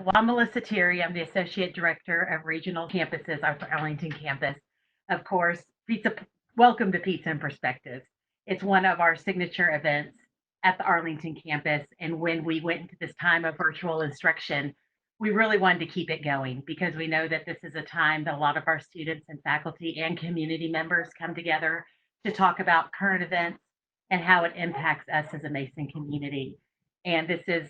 Well, I'm Melissa Terry. I'm the Associate Director of Regional Campuses, our Arlington campus. Of course, welcome to Pizza and Perspectives. It's one of our signature events at the Arlington campus. And when we went into this time of virtual instruction, we really wanted to keep it going because we know that this is a time that a lot of our students and faculty and community members come together to talk about current events and how it impacts us as a Mason community. And this is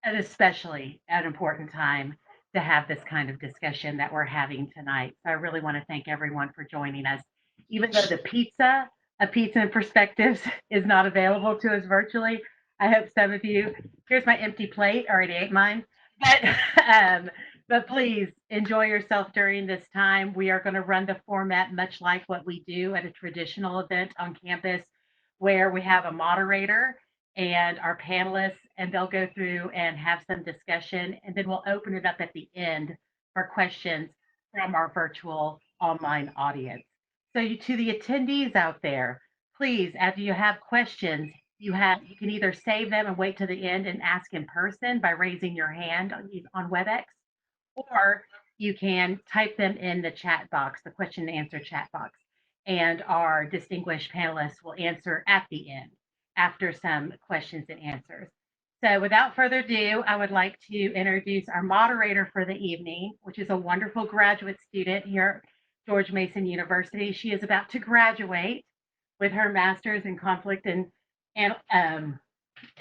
especially an important time to have this kind of discussion that we're having tonight. So I really want to thank everyone for joining us. Even though a pizza and perspectives, is not available to us virtually, I hope some of you, here's my empty plate, already ate mine, but, um, but please enjoy yourself during this time. We are going to run the format much like what we do at a traditional event on campus, where we have a moderator and our panelists, and they'll go through and have some discussion. And then we'll open it up at the end for questions from our virtual online audience. So to the attendees out there, please, after you have questions, you can either save them and wait to the end and ask in person by raising your hand on WebEx, or you can type them in the chat box, the question and answer chat box, and our distinguished panelists will answer at the end after some questions and answers. So without further ado, I would like to introduce our moderator for the evening, which is a wonderful graduate student here at George Mason University. She is about to graduate with her master's in conflict and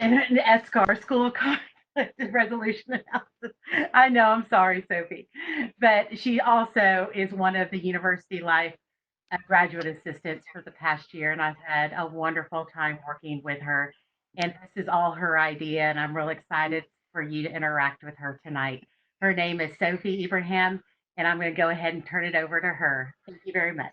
the SCAR School of Conflict Resolution Analysis. I know, I'm sorry, Sophie. But she also is one of the University Life graduate assistants for the past year, and I've had a wonderful time working with her. And this is all her idea, and I'm real excited for you to interact with her tonight. Her name is Sophie Ibrahim, and I'm going to go ahead and turn it over to her. Thank you very much.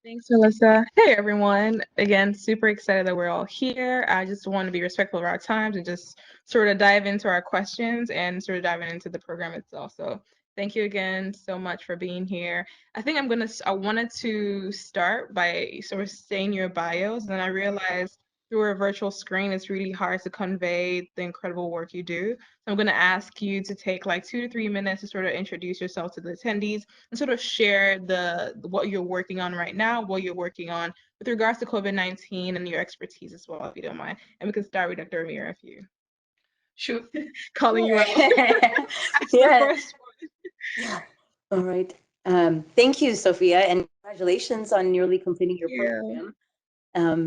Thanks, Melissa. Hey, everyone. Again, super excited that we're all here. I just want to be respectful of our times and just sort of dive into our questions and sort of diving into the program itself. So thank you again so much for being here. I think I wanted to start by sort of saying your bios, and then I realized through a virtual screen, it's really hard to convey the incredible work you do. So I'm going to ask you to take like 2 to 3 minutes to sort of introduce yourself to the attendees and sort of share what you're working on right now, what you're working on with regards to COVID-19 and your expertise as well, if you don't mind. And we can start with Dr. Amir if you Sure. calling you out. Yeah. Yeah. All right. Thank you, Sophia, and congratulations on nearly completing your program.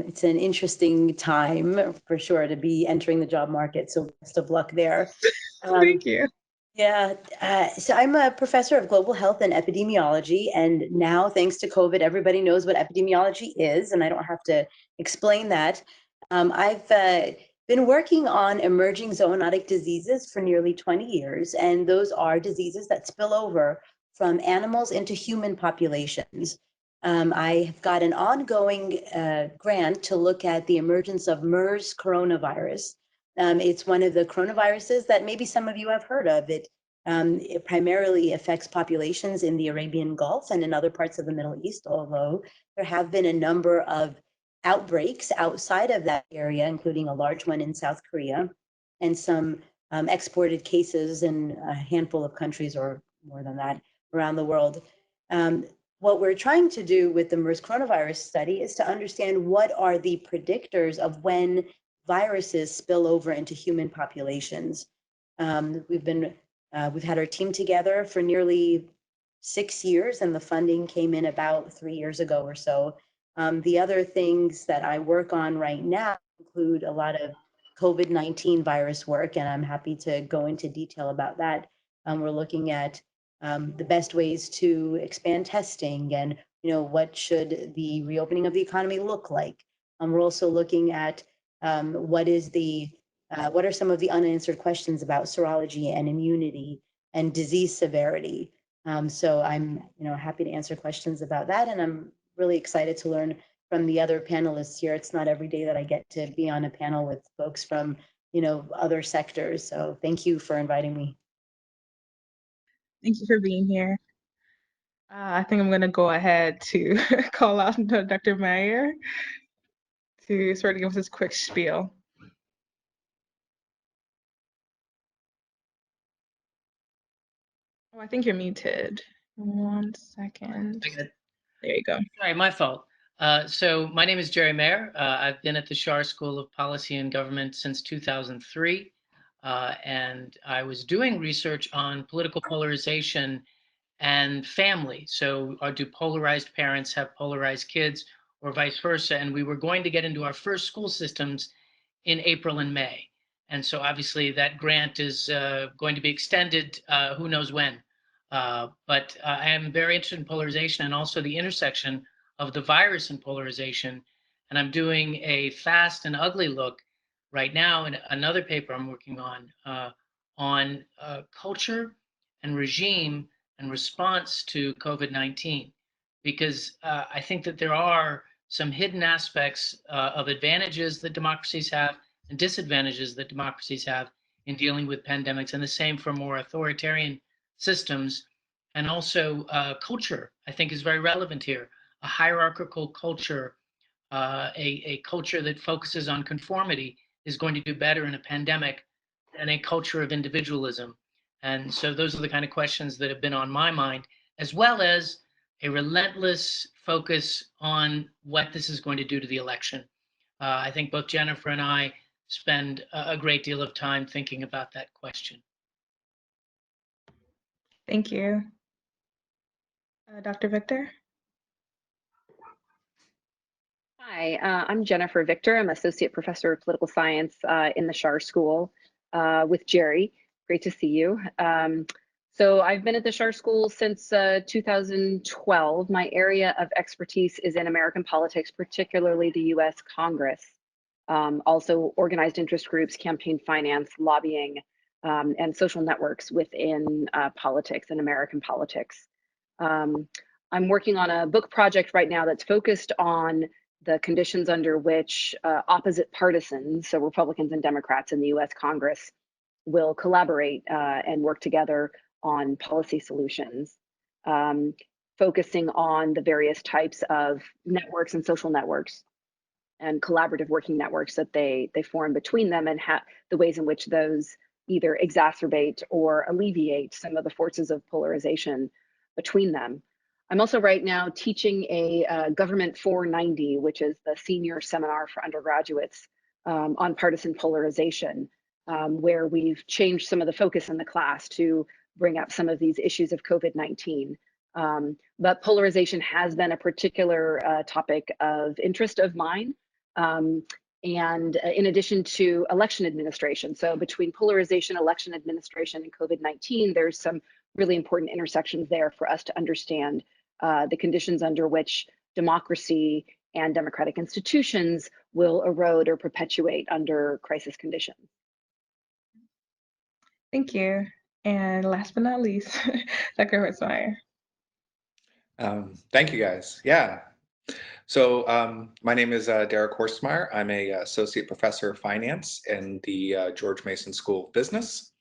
It's an interesting time for sure to be entering the job market. So best of luck there. Thank you. Yeah. So I'm a professor of global health and epidemiology. And now, thanks to COVID, everybody knows what epidemiology is, and I don't have to explain that. I've been working on emerging zoonotic diseases for nearly 20 years, and those are diseases that spill over from animals into human populations. I've got an ongoing grant to look at the emergence of MERS coronavirus. It's one of the coronaviruses that maybe some of you have heard of. It primarily affects populations in the Arabian Gulf and in other parts of the Middle East, although there have been a number of outbreaks outside of that area, including a large one in South Korea and some exported cases in a handful of countries or more than that around the world. What we're trying to do with the MERS coronavirus study is to understand what are the predictors of when viruses spill over into human populations. We've had our team together for nearly 6 years, and the funding came in about 3 years ago or so. The other things that I work on right now include a lot of COVID-19 virus work, and I'm happy to go into detail about that. We're looking at the best ways to expand testing and what should the reopening of the economy look like. We're also looking at what are some of the unanswered questions about serology and immunity and disease severity. So I'm happy to answer questions about that, and I'm really excited to learn from the other panelists here. It's not every day that I get to be on a panel with folks from other sectors. So thank you for inviting me. Thank you for being here. I think I'm going to go ahead to call out Dr. Meyer to sort of give us this quick spiel. I think you're muted. 1 second. Okay. There you go. Sorry, my fault. So my name is Jerry Mayer. I've been at the Schar School of Policy and Government since 2003. And I was doing research on political polarization and family. So do polarized parents have polarized kids or vice versa? And we were going to get into our first school systems in April and May. And so obviously that grant is going to be extended, who knows when. But I am very interested in polarization and also the intersection of the virus and polarization. And I'm doing a fast and ugly look right now in another paper I'm working on culture and regime and response to COVID-19. Because I think that there are some hidden aspects of advantages that democracies have and disadvantages that democracies have in dealing with pandemics, and the same for more authoritarian systems. And also culture, I think, is very relevant here. A hierarchical culture, a culture that focuses on conformity is going to do better in a pandemic than a culture of individualism. And so those are the kind of questions that have been on my mind, as well as a relentless focus on what this is going to do to the election. I think both Jennifer and I spend a great deal of time thinking about that question. Thank you. Dr. Victor? Hi, I'm Jennifer Victor. I'm Associate Professor of Political Science in the Schar School with Jerry. Great to see you. So I've been at the Schar School since 2012. My area of expertise is in American politics, particularly the US Congress. Also organized interest groups, campaign finance, lobbying, and social networks within politics and American politics. I'm working on a book project right now that's focused on the conditions under which opposite partisans, so Republicans and Democrats in the US Congress, will collaborate and work together on policy solutions, focusing on the various types of networks and social networks and collaborative working networks that they form between them, and the ways in which those either exacerbate or alleviate some of the forces of polarization between them. I'm also right now teaching a Government 490, which is the senior seminar for undergraduates on partisan polarization, where we've changed some of the focus in the class to bring up some of these issues of COVID-19. But polarization has been a particular topic of interest of mine. And in addition to election administration. So between polarization, election administration, and COVID-19, there's some really important intersections there for us to understand the conditions under which democracy and democratic institutions will erode or perpetuate under crisis conditions. Thank you. And last but not least, Dr. Horstmeyer. Thank you, guys. Yeah. So my name is Derek Horstmeyer. I'm a associate professor of finance in the George Mason School of Business.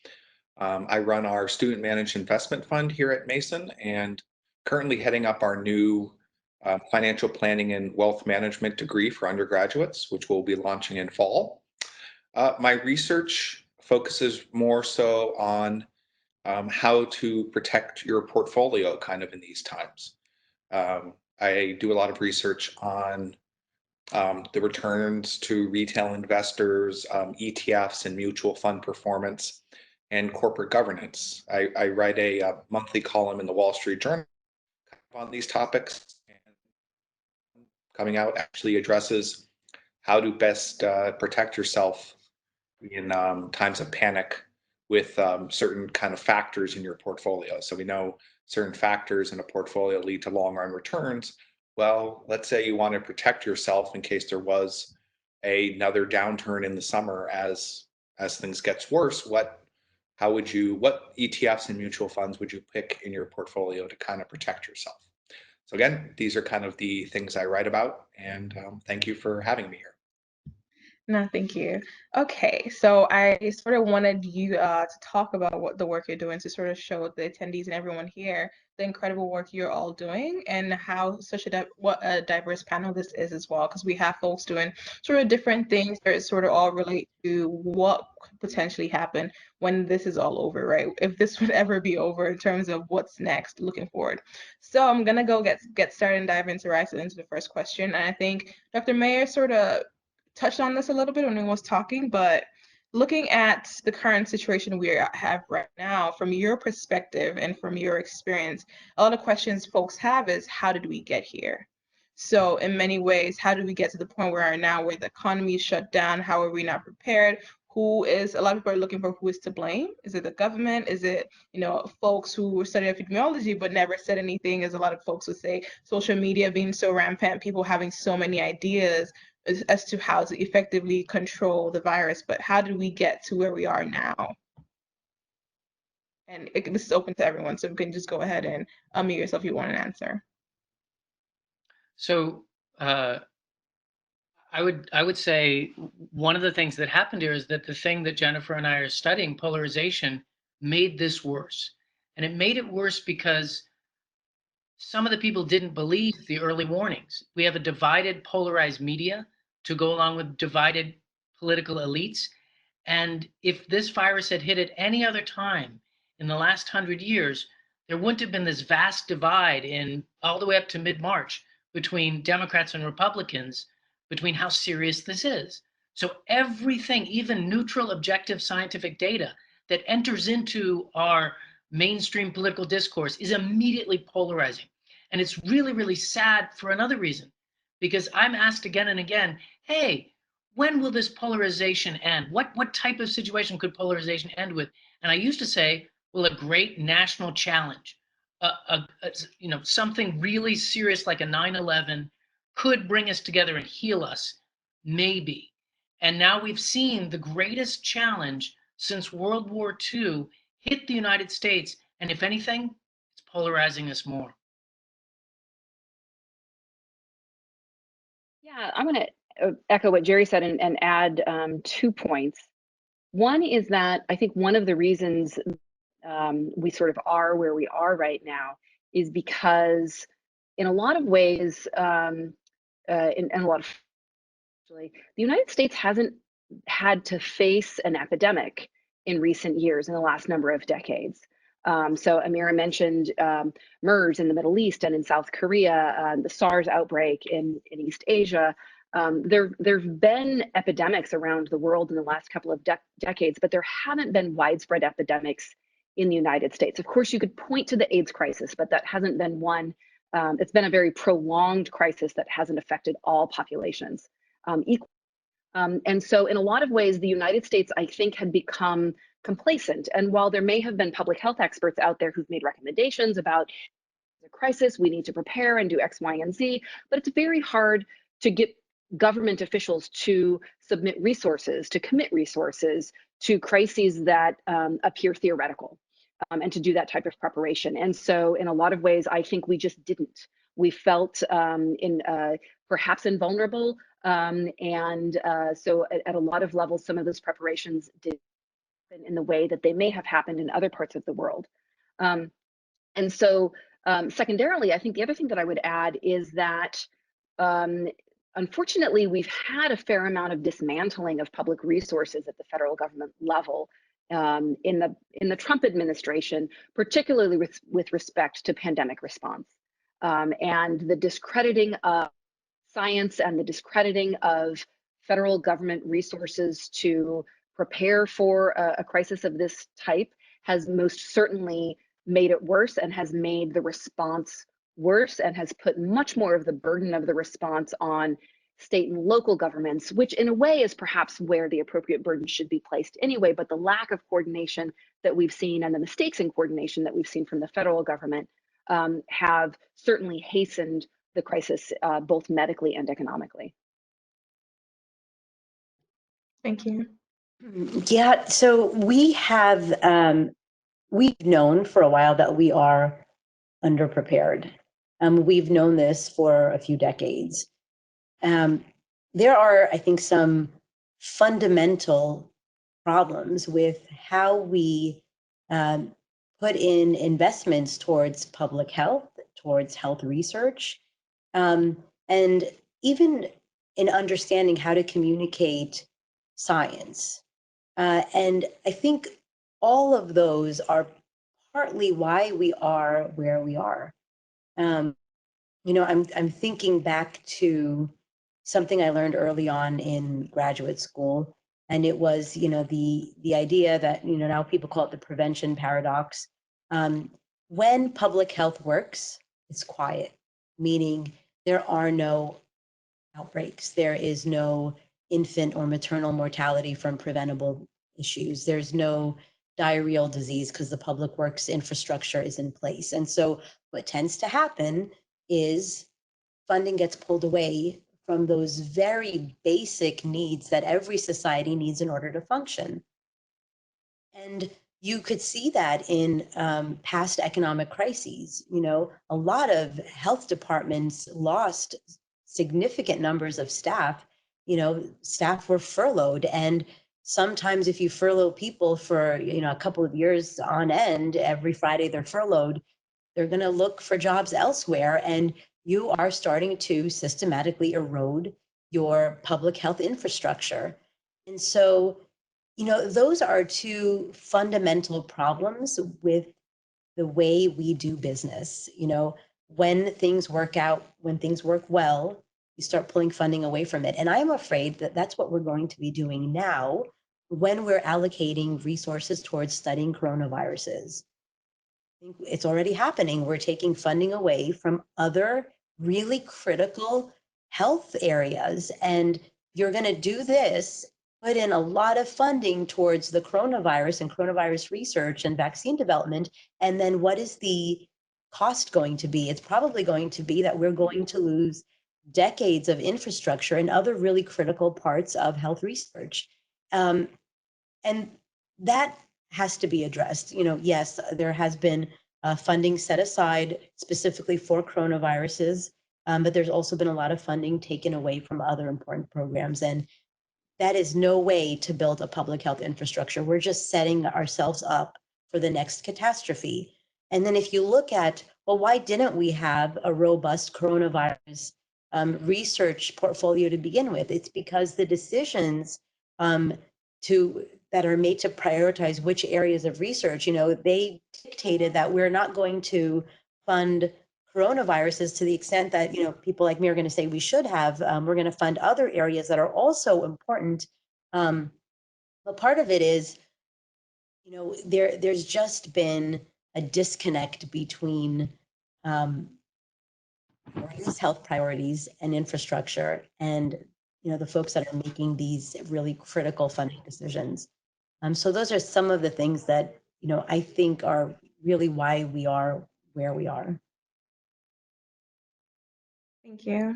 I run our student managed investment fund here at Mason, and currently heading up our new financial planning and wealth management degree for undergraduates, which we'll be launching in fall. My research focuses more so on how to protect your portfolio kind of in these times. I do a lot of research on the returns to retail investors, ETFs and mutual fund performance, and corporate governance. I write a monthly column in the Wall Street Journal on these topics. And coming out actually addresses how to best protect yourself in times of panic with certain kind of factors in your portfolio. So we know certain factors in a portfolio lead to long run returns. Well, let's say you want to protect yourself in case there was another downturn in the summer as things gets worse. What ETFs and mutual funds would you pick in your portfolio to kind of protect yourself? So again, these are kind of the things I write about, and thank you for having me here. No, thank you. Okay, so I sort of wanted you to talk about what the work you're doing to sort of show the attendees and everyone here the incredible work you're all doing and how what a diverse panel this is as well, because we have folks doing sort of different things that sort of all relate to what could potentially happen when this is all over, right? If this would ever be over in terms of what's next, looking forward. So I'm gonna go get started and dive into right into the first question, and I think Dr. Mayer sort of touched on this a little bit when he was talking, but looking at the current situation we have right now, from your perspective and from your experience, a lot of questions folks have is, how did we get here? So in many ways, how did we get to the point where we are now, where the economy is shut down? How are we not prepared? A lot of people are looking for who is to blame. Is it the government? Is it, folks who study epidemiology but never said anything, as a lot of folks would say, social media being so rampant, people having so many ideas as to how to effectively control the virus, but how did we get to where we are now? And this is open to everyone, so you can just go ahead and unmute yourself if you want an answer. So I would say one of the things that happened here is that the thing that Jennifer and I are studying, polarization, made this worse. And it made it worse because some of the people didn't believe the early warnings. We have a divided, polarized media to go along with divided political elites. And if this virus had hit at any other time in the last 100 years, there wouldn't have been this vast divide in all the way up to mid-March between Democrats and Republicans, between how serious this is. So everything, even neutral, objective scientific data that enters into our mainstream political discourse, is immediately polarizing. And it's really, really sad for another reason, because I'm asked again and again, hey, when will this polarization end? What type of situation could polarization end with? And I used to say, well, a great national challenge, something really serious like a 9/11 could bring us together and heal us, maybe. And now we've seen the greatest challenge since World War II hit the United States, and if anything, it's polarizing us more. Yeah, I'm going to echo what Jerry said and add 2 points. One is that I think one of the reasons we sort of are where we are right now is because, in a lot of ways, in a lot of actually, the United States hasn't had to face an epidemic in recent years, in the last number of decades. So Amira mentioned MERS in the Middle East and in South Korea, the SARS outbreak in East Asia. There've been epidemics around the world in the last couple of decades, but there haven't been widespread epidemics in the United States. Of course, you could point to the AIDS crisis, but that hasn't been one. It's been a very prolonged crisis that hasn't affected all populations equally. And so in a lot of ways, the United States, I think, had become complacent. And while there may have been public health experts out there who've made recommendations about the crisis, we need to prepare and do X, Y, and Z, but it's very hard to get government officials to submit resources, to commit resources to crises that appear theoretical, and to do that type of preparation. And so in a lot of ways, I think we just didn't. We felt perhaps invulnerable. So at a lot of levels, some of those preparations did happen in the way that they may have happened in other parts of the world. And so secondarily, I think the other thing that I would add is that unfortunately, we've had a fair amount of dismantling of public resources at the federal government level in the Trump administration, particularly with respect to pandemic response, and the discrediting of science and the discrediting of federal government resources to prepare for a crisis of this type has most certainly made it worse and has made the response worse and has put much more of the burden of the response on state and local governments, which in a way is perhaps where the appropriate burden should be placed anyway. But the lack of coordination that we've seen and the mistakes in coordination that we've seen from the federal government have certainly hastened the crisis, both medically and economically. Thank you. Yeah, so we've known for a while that we are underprepared. We've known this for a few decades. There are, I think, some fundamental problems with how we put in investments towards public health, towards health research, and even in understanding how to communicate science. And I think all of those are partly why we are where we are. I'm thinking back to something I learned early on in graduate school, and it was, the idea that, now people call it the prevention paradox. When public health works, it's quiet, meaning there are no outbreaks. There is no infant or maternal mortality from preventable issues. There's no diarrheal disease because the public works infrastructure is in place. And so what tends to happen is funding gets pulled away from those very basic needs that every society needs in order to function. And you could see that in past economic crises. A lot of health departments lost significant numbers of staff. Staff were furloughed, and sometimes if you furlough people for a couple of years on end, every Friday they're furloughed, they're going to look for jobs elsewhere, and you are starting to systematically erode your public health infrastructure. And so, those are two fundamental problems with the way we do business. When things work out, when things work well, you start pulling funding away from it. And I'm afraid that that's what we're going to be doing now when we're allocating resources towards studying coronaviruses. I think it's already happening. We're taking funding away from other really critical health areas. And you're going to do this, put in a lot of funding towards the coronavirus and coronavirus research and vaccine development. And then what is the cost going to be? It's probably going to be that we're going to lose decades of infrastructure and other really critical parts of health research. And that has to be addressed. Yes, there has been funding set aside specifically for coronaviruses, but there's also been a lot of funding taken away from other important programs. And that is no way to build a public health infrastructure. We're just setting ourselves up for the next catastrophe. And then if you look at, well, why didn't we have a robust coronavirus research portfolio to begin with? It's because the decisions that are made to prioritize which areas of research, they dictated that we're not going to fund coronaviruses to the extent that people like me are going to say we should have. We're going to fund other areas that are also important. But part of it is, there's just been a disconnect between these health priorities and infrastructure, and the folks that are making these really critical funding decisions. So those are some of the things that I think are really why we are where we are. Thank you.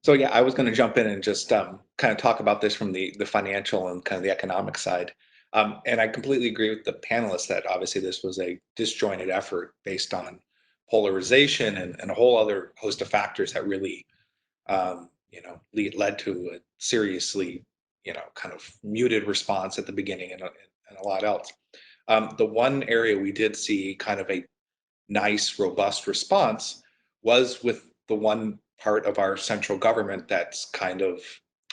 So yeah, I was going to jump in and just kind of talk about this from the financial and kind of the economic side. And I completely agree with the panelists that obviously this was a disjointed effort based on polarization and a whole other host of factors that really, led to a seriously, kind of muted response at the beginning and a lot else. The one area we did see kind of a nice, robust response was with the one part of our central government that's kind of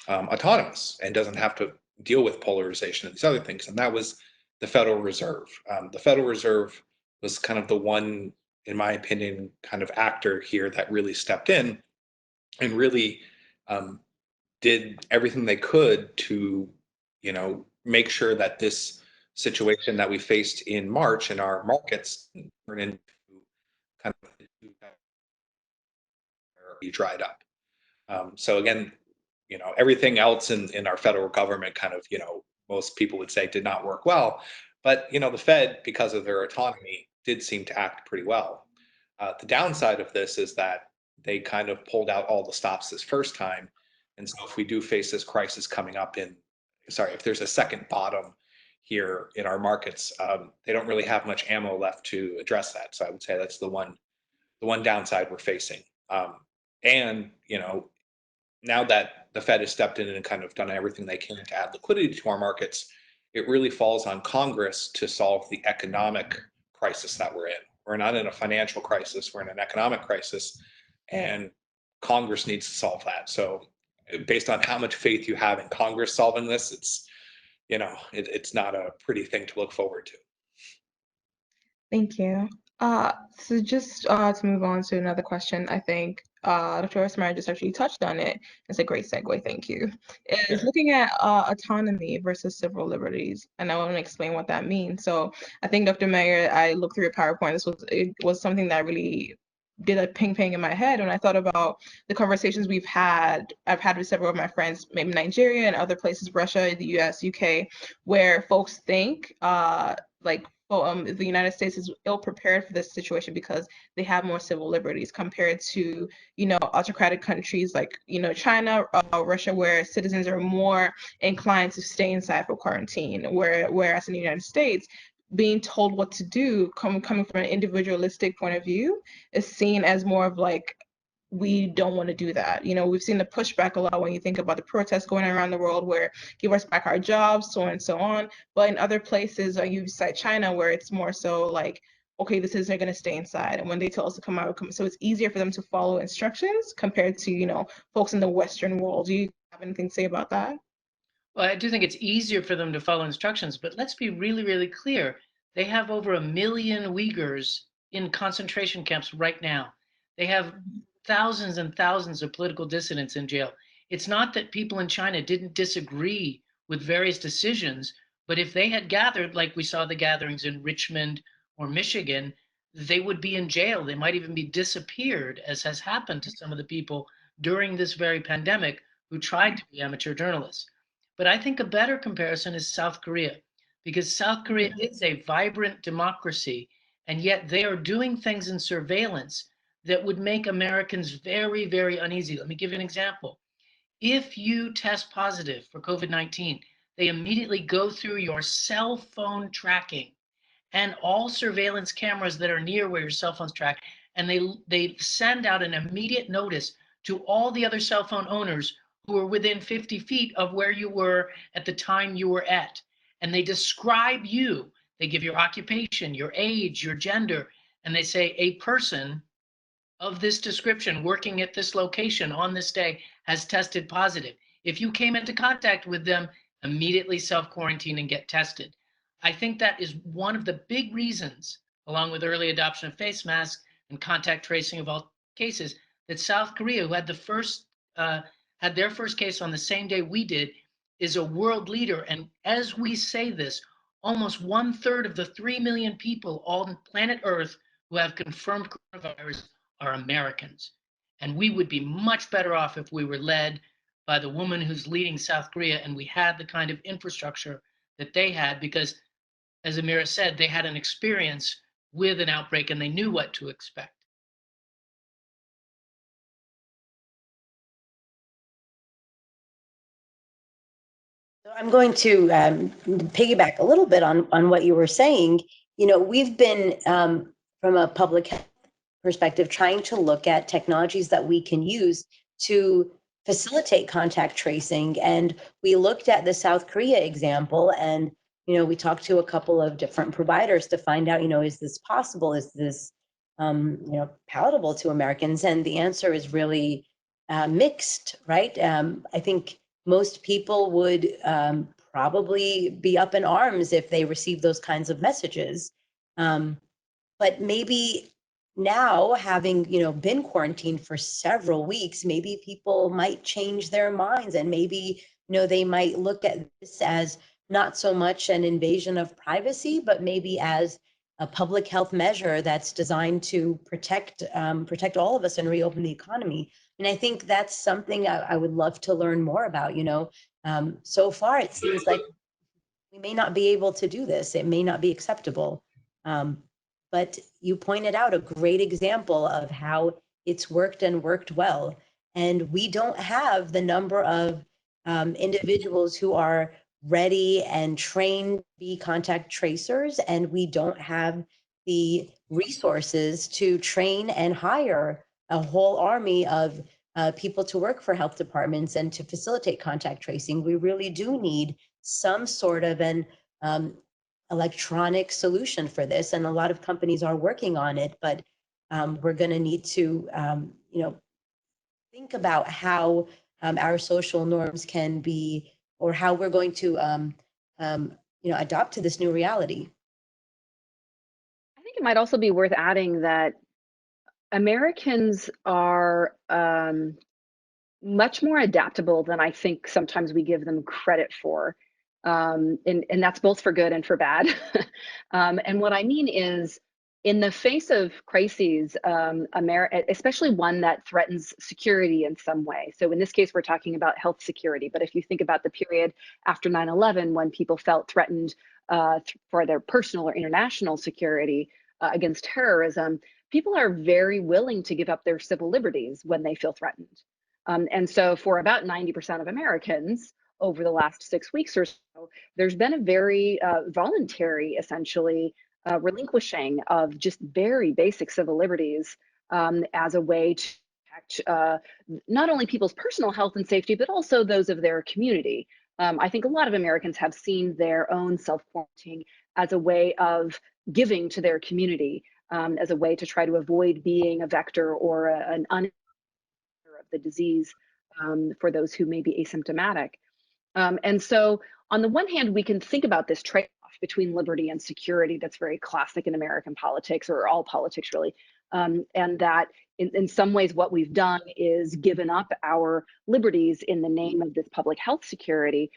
autonomous and doesn't have to deal with polarization and these other things. And that was the Federal Reserve. The Federal Reserve was kind of the one, in my opinion, kind of actor here that really stepped in and really did everything they could to, make sure that this situation that we faced in March in our markets turned into kind of dried up. So again, everything else in our federal government kind of, most people would say did not work well. But, the Fed, because of their autonomy, did seem to act pretty well. The downside of this is that they kind of pulled out all the stops this first time. And so if we do face this crisis coming up if there's a second bottom here in our markets, they don't really have much ammo left to address that. So I would say that's the one downside we're facing. And, now that the Fed has stepped in and kind of done everything they can to add liquidity to our markets, it really falls on Congress to solve the economic crisis that we're in. We're not in a financial crisis, we're in an economic crisis, and Congress needs to solve that. So based on how much faith you have in Congress solving this, it's not a pretty thing to look forward to. Thank you. So just to move on to another question, I think Dr. Osmeyer just actually touched on it. It's a great segue, thank you. Is looking at autonomy versus civil liberties, and I want to explain what that means. So I think Dr. Mayer, I looked through your PowerPoint. It was something that really did a ping ping in my head when I thought about the conversations I've had with several of my friends, maybe Nigeria and other places, Russia, the US, UK, where folks think the United States is ill prepared for this situation because they have more civil liberties compared to, autocratic countries like, China, Russia, where citizens are more inclined to stay inside for quarantine, whereas in the United States, being told what to do, coming from an individualistic point of view, is seen as more of like, we don't want to do that. We've seen the pushback a lot when you think about the protests going around the world where give us back our jobs, so on and so on. But in other places, you cite China, where it's more so like, okay, the citizens are going to stay inside. And when they tell us to come out, so it's easier for them to follow instructions compared to, folks in the Western world. Do you have anything to say about that? Well, I do think it's easier for them to follow instructions, but let's be really, really clear. They have over 1 million Uyghurs in concentration camps right now. They have thousands and thousands of political dissidents in jail. It's not that people in China didn't disagree with various decisions, but if they had gathered, like we saw the gatherings in Richmond or Michigan, they would be in jail. They might even be disappeared, as has happened to some of the people during this very pandemic who tried to be amateur journalists. But I think a better comparison is South Korea, because South Korea is a vibrant democracy, and yet they are doing things in surveillance that would make Americans very, very uneasy. Let me give you an example. If you test positive for COVID-19, they immediately go through your cell phone tracking and all surveillance cameras that are near where your cell phone's tracked, and they send out an immediate notice to all the other cell phone owners who are within 50 feet of where you were at the time you were at. And they describe you. They give your occupation, your age, your gender, and they say a person of this description working at this location on this day has tested positive. If you came into contact with them, immediately self-quarantine and get tested. I think that is one of the big reasons, along with early adoption of face masks and contact tracing of all cases, that South Korea, who had had their first case on the same day we did, is a world leader. And as we say this, almost 1/3 of the 3 million people on planet Earth who have confirmed coronavirus are Americans. And we would be much better off if we were led by the woman who's leading South Korea and we had the kind of infrastructure that they had, because, as Amira said, they had an experience with an outbreak and they knew what to expect. I'm going to piggyback a little bit on what you were saying. We've been, from a public health perspective, trying to look at technologies that we can use to facilitate contact tracing. And we looked at the South Korea example, and we talked to a couple of different providers to find out, is this possible? Is this palatable to Americans? And the answer is really mixed, right? I think most people would probably be up in arms if they receive those kinds of messages. But maybe now, having been quarantined for several weeks, maybe people might change their minds, and maybe they might look at this as not so much an invasion of privacy, but maybe as a public health measure that's designed to protect all of us and reopen the economy. And I think that's something I would love to learn more about. So far it seems like we may not be able to do this. It may not be acceptable. But you pointed out a great example of how it's worked and worked well. And we don't have the number of individuals who are ready and trained to be contact tracers, and we don't have the resources to train and hire a whole army of people to work for health departments and to facilitate contact tracing, we really do need some sort of an electronic solution for this. And a lot of companies are working on it, but we're going to need to, think about how our social norms can be, or how we're going to, adopt to this new reality. I think it might also be worth adding that Americans are much more adaptable than I think sometimes we give them credit for. And that's both for good and for bad. And what I mean is, in the face of crises, especially one that threatens security in some way. So in this case, we're talking about health security. But if you think about the period after 9/11, when people felt threatened for their personal or international security against terrorism, people are very willing to give up their civil liberties when they feel threatened. And so for about 90% of Americans over the last 6 weeks or so, there's been a very voluntary, essentially, relinquishing of just very basic civil liberties as a way to protect not only people's personal health and safety, but also those of their community. I think a lot of Americans have seen their own self-quarantine as a way of giving to their community, as a way to try to avoid being a vector or an of the disease for those who may be asymptomatic. And so on the one hand, we can think about this trade-off between liberty and security that's very classic in American politics, or all politics really. And that in some ways what we've done is given up our liberties in the name of this public health security.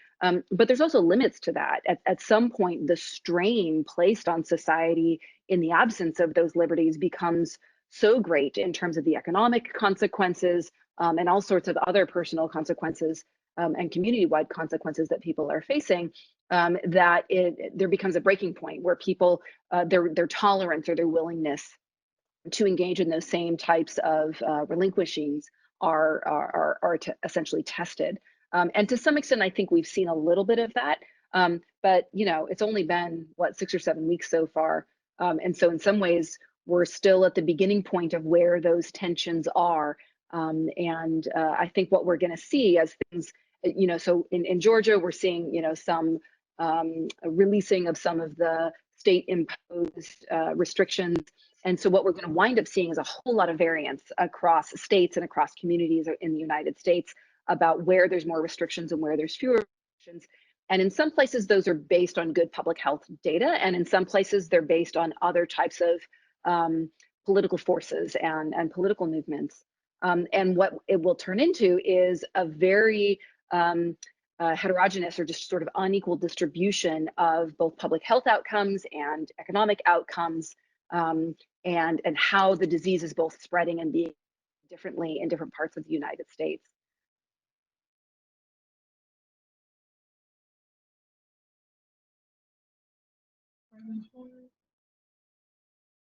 But there's also limits to that. At some point, the strain placed on society in the absence of those liberties becomes so great in terms of the economic consequences and all sorts of other personal consequences and community-wide consequences that people are facing, that there becomes a breaking point where people, their tolerance or their willingness to engage in those same types of relinquishings are essentially tested. And to some extent, I think we've seen a little bit of that. But it's only been, 6 or 7 weeks so far. And so in some ways, we're still at the beginning point of where those tensions are. And I think what we're going to see as things, so in Georgia, we're seeing, some releasing of some of the state imposed restrictions. And so what we're going to wind up seeing is a whole lot of variance across states and across communities in the United States about where there's more restrictions and where there's fewer restrictions. And in some places, those are based on good public health data. And in some places, they're based on other types of political forces and political movements. And what it will turn into is a very heterogeneous or just sort of unequal distribution of both public health outcomes and economic outcomes, and how the disease is both spreading and being differently in different parts of the United States.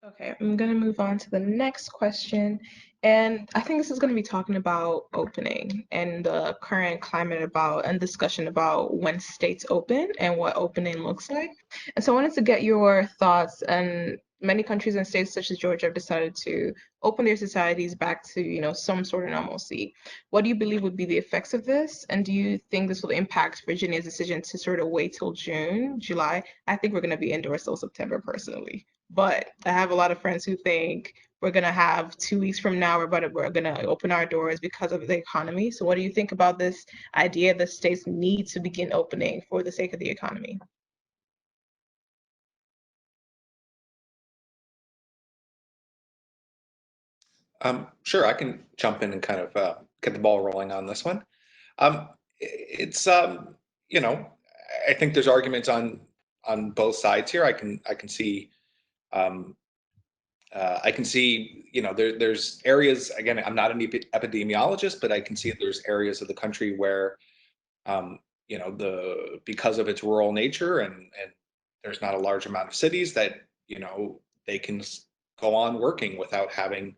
Okay, I'm going to move on to the next question. And I think this is going to be talking about opening and the current climate and discussion about when states open and what opening looks like. And so I wanted to get your thoughts. And many countries and states such as Georgia have decided to open their societies back to, some sort of normalcy. What do you believe would be the effects of this? And do you think this will impact Virginia's decision to sort of wait till June, July? I think we're going to be indoors till September personally. But I have a lot of friends who think we're going to have 2 weeks from now, we're going to open our doors because of the economy. So what do you think about this idea that states need to begin opening for the sake of the economy? Sure, I can jump in and kind of get the ball rolling on this one. It's I think there's arguments on both sides here. I can see there's areas, again, I'm not an epidemiologist, but I can see there's areas of the country where because of its rural nature and there's not a large amount of cities that they can go on working without having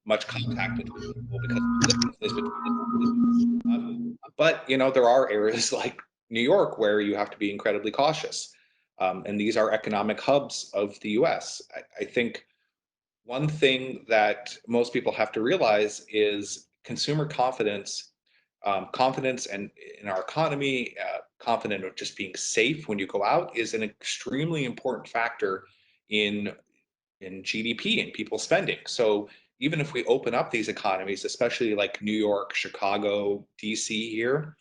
much contact between people because of the distances between but there are areas like New York where you have to be incredibly cautious, and these are economic hubs of the US. I think one thing that most people have to realize is consumer confidence, confidence and in our economy, confident of just being safe when you go out is an extremely important factor in GDP and people spending. So even if we open up these economies, especially like New York, Chicago, DC here,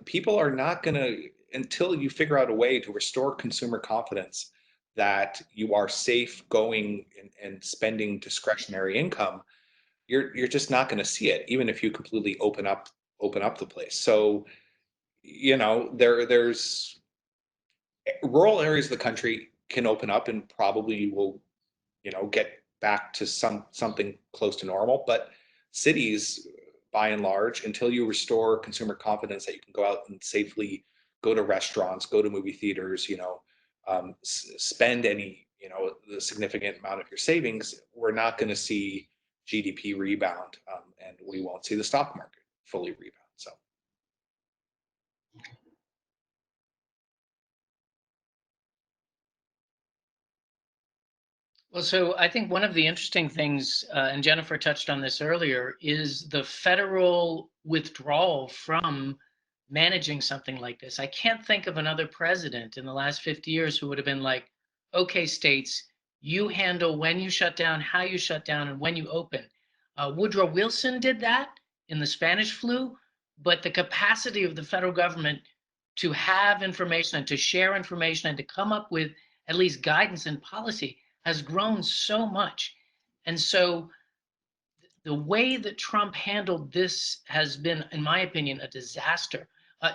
people are not going to, until you figure out a way to restore consumer confidence that you are safe going and spending discretionary income, you're just not going to see it, even if you completely open up the place. So, you know, there's rural areas of the country can open up and probably will, you know, get back to something close to normal. But cities, by and large, until you restore consumer confidence that you can go out and safely go to restaurants, go to movie theaters, you know, spend any, you know, the significant amount of your savings, we're not going to see GDP rebound, and we won't see the stock market fully rebound. So. Well, so I think one of the interesting things, and Jennifer touched on this earlier, is the federal withdrawal from managing something like this. I can't think of another president in the last 50 years who would have been like, okay, states, you handle when you shut down, how you shut down, and when you open. Woodrow Wilson did that in the Spanish flu, but the capacity of the federal government to have information and to share information and to come up with at least guidance and policy has grown so much. And so the way that Trump handled this has been, in my opinion, a disaster.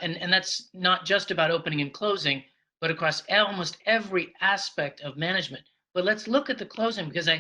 And that's not just about opening and closing, but across almost every aspect of management. But let's look at the closing because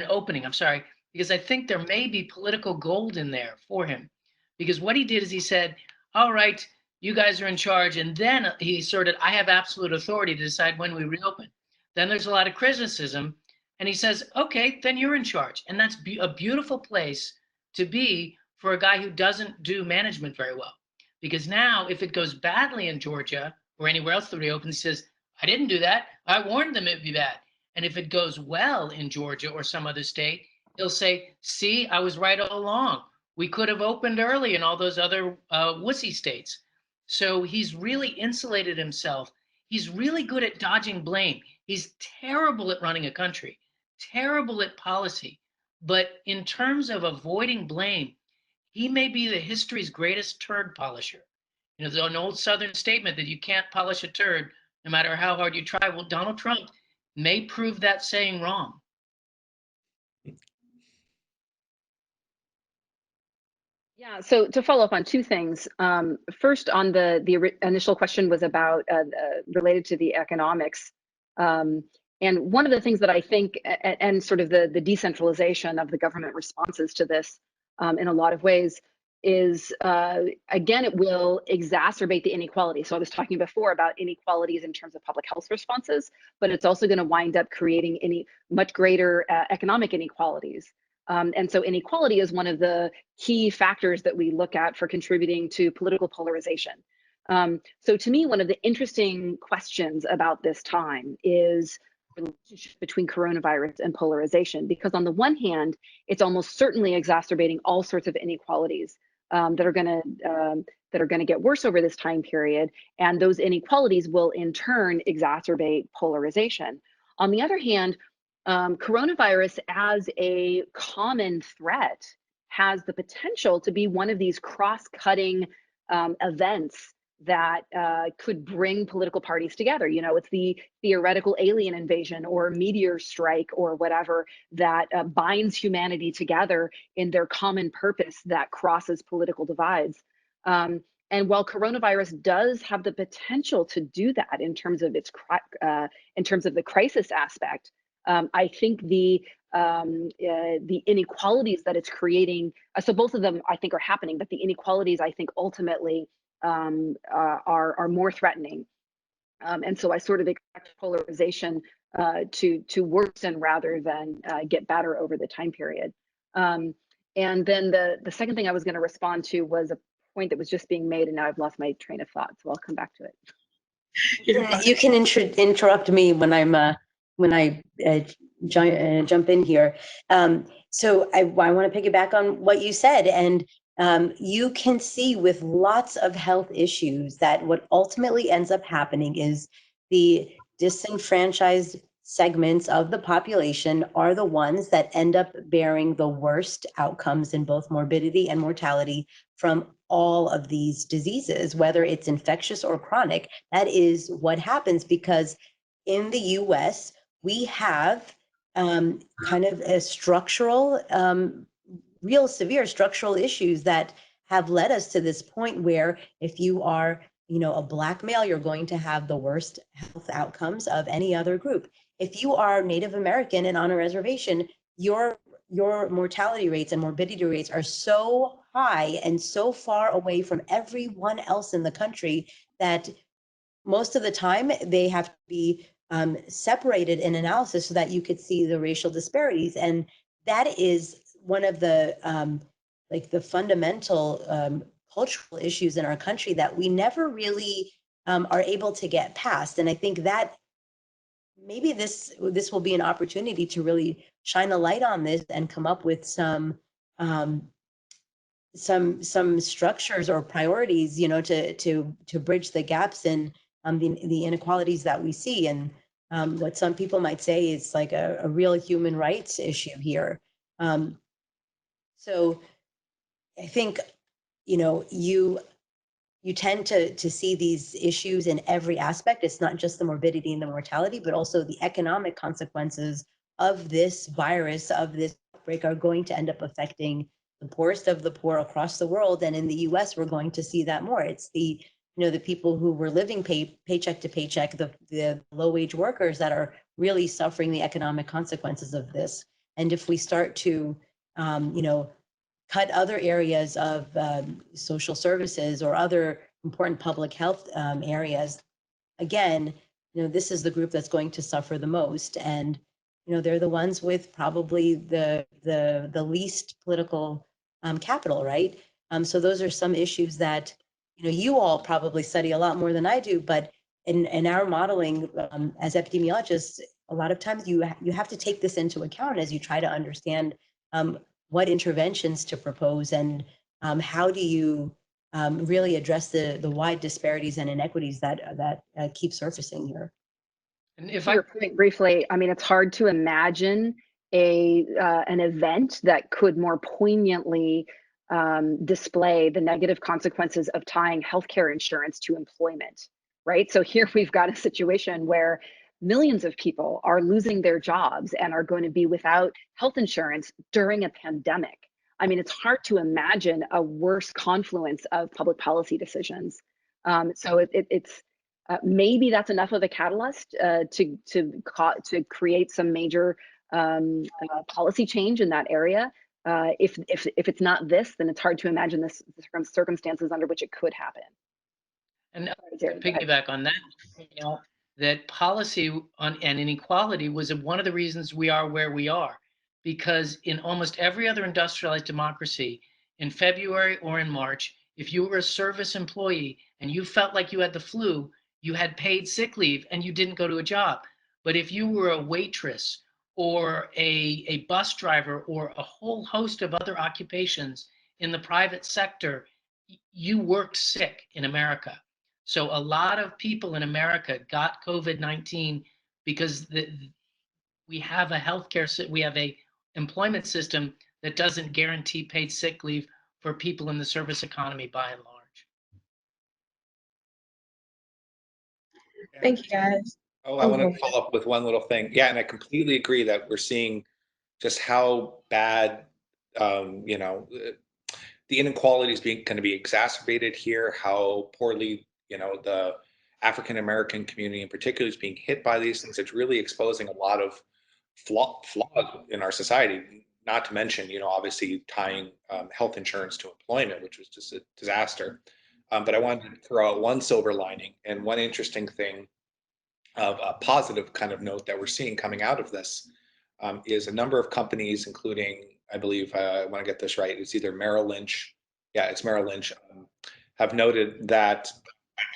opening, I'm sorry, because I think there may be political gold in there for him. Because what he did is he said, all right, you guys are in charge. And then he asserted, I have absolute authority to decide when we reopen. Then there's a lot of criticism. And he says, okay, then you're in charge. And that's a beautiful place to be for a guy who doesn't do management very well. Because now, if it goes badly in Georgia or anywhere else that reopens, he says, I didn't do that. I warned them it'd be bad. And if it goes well in Georgia or some other state, he'll say, see, I was right all along. We could have opened early in all those other wussy states. So he's really insulated himself. He's really good at dodging blame. He's terrible at running a country, terrible at policy. But in terms of avoiding blame, he may be the history's greatest turd polisher. You know, there's an old Southern statement that you can't polish a turd no matter how hard you try. Well, Donald Trump may prove that saying wrong. Yeah, so to follow up on two things. First, on the initial question was about related to the economics. And one of the things that I think, and sort of the decentralization of the government responses to this in a lot of ways is, again, it will exacerbate the inequality. So I was talking before about inequalities in terms of public health responses, but it's also going to wind up creating much greater economic inequalities. And so inequality is one of the key factors that we look at for contributing to political polarization. So to me, one of the interesting questions about this time is the relationship between coronavirus and polarization, because on the one hand, it's almost certainly exacerbating all sorts of inequalities that are going to get worse over this time period, and those inequalities will in turn exacerbate polarization. On the other hand, coronavirus as a common threat has the potential to be one of these cross-cutting events that could bring political parties together. You know, it's the theoretical alien invasion or meteor strike or whatever that binds humanity together in their common purpose that crosses political divides. And while coronavirus does have the potential to do that in terms of the crisis aspect, I think the inequalities that it's creating, so both of them I think are happening, but the inequalities I think ultimately are more threatening. And so I sort of expect polarization to worsen rather than get better over the time period. And then the second thing I was going to respond to was a point that was just being made, and now I've lost my train of thought, so I'll come back to it. You can interrupt me when I'm when I jump in here. So I want to piggyback on what you said, and you can see with lots of health issues that what ultimately ends up happening is the disenfranchised segments of the population are the ones that end up bearing the worst outcomes in both morbidity and mortality from all of these diseases, whether it's infectious or chronic. That is what happens because in the US, we have kind of a structural, real severe structural issues that have led us to this point where if you are, a Black male, you're going to have the worst health outcomes of any other group. If you are Native American and on a reservation, your mortality rates and morbidity rates are so high and so far away from everyone else in the country that most of the time they have to be separated in analysis so that you could see the racial disparities. And that is one of the like the fundamental cultural issues in our country that we never really are able to get past. And I think that maybe this will be an opportunity to really shine a light on this and come up with um, some structures or priorities, to bridge the gaps in the inequalities that we see. And what some people might say is like a real human rights issue here. So I think, you tend to see these issues in every aspect. It's not just the morbidity and the mortality, but also the economic consequences of this virus, of this outbreak, are going to end up affecting the poorest of the poor across the world. And in the US, we're going to see that more. It's the people who were living paycheck to paycheck, the low wage workers that are really suffering the economic consequences of this. And if we start to, cut other areas of social services or other important public health areas, again, this is the group that's going to suffer the most. And, they're the ones with probably the least political capital, right? So those are some issues that, you all probably study a lot more than I do, but in our modeling as epidemiologists, a lot of times you have to take this into account as you try to understand what interventions to propose and how do you really address the wide disparities and inequities that keep surfacing here. And if To I your point briefly, I mean, it's hard to imagine an event that could more poignantly display the negative consequences of tying healthcare insurance to employment, right? So here we've got a situation where millions of people are losing their jobs and are going to be without health insurance during a pandemic. I mean, it's hard to imagine a worse confluence of public policy decisions. So it's maybe that's enough of a catalyst to create some major policy change in that area. If it's not this, then it's hard to imagine the circumstances under which it could happen. and Sorry, Darren, go ahead. piggyback on that, that policy on and inequality was one of the reasons we are where we are, because in almost every other industrialized democracy, in February or in March, if you were a service employee and you felt like you had the flu, you had paid sick leave and you didn't go to a job. But if you were a waitress or a bus driver or a whole host of other occupations in the private sector, you worked sick in America. So a lot of people in America got COVID-19 because we have a healthcare, we have a employment system that doesn't guarantee paid sick leave for people in the service economy by and large. Thank you, guys. Oh, I want to follow up with one little thing. Yeah, and I completely agree that we're seeing just how bad, the inequality is going to be exacerbated here, how poorly, the African American community in particular is being hit by these things. It's really exposing a lot of flaws in our society, not to mention, obviously tying health insurance to employment, which was just a disaster. But I wanted to throw out one silver lining and one interesting thing of a positive kind of note that we're seeing coming out of this is a number of companies, including, I believe, I want to get this right, it's either Merrill Lynch, yeah, it's Merrill Lynch, have noted that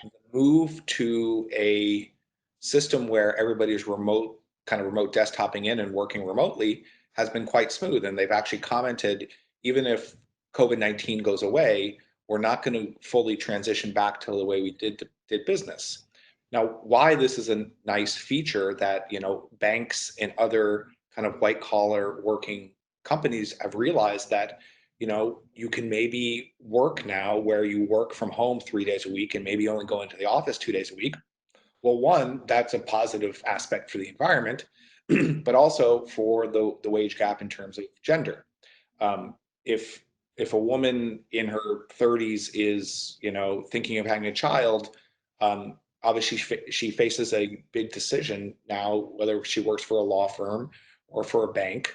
the move to a system where everybody is remote kind of remote desktoping in and working remotely has been quite smooth. And they've actually commented, even if COVID-19 goes away, we're not going to fully transition back to the way we did business. Now, why this is a nice feature that, you know, banks and other kind of white collar working companies have realized that, you know, you can maybe work now where you work from home 3 days a week and maybe only go into the office 2 days a week. Well, one, that's a positive aspect for the environment, but also for the wage gap in terms of gender. Um, if a woman in her 30s is, you know, thinking of having a child, obviously she faces a big decision now, whether she works for a law firm or for a bank,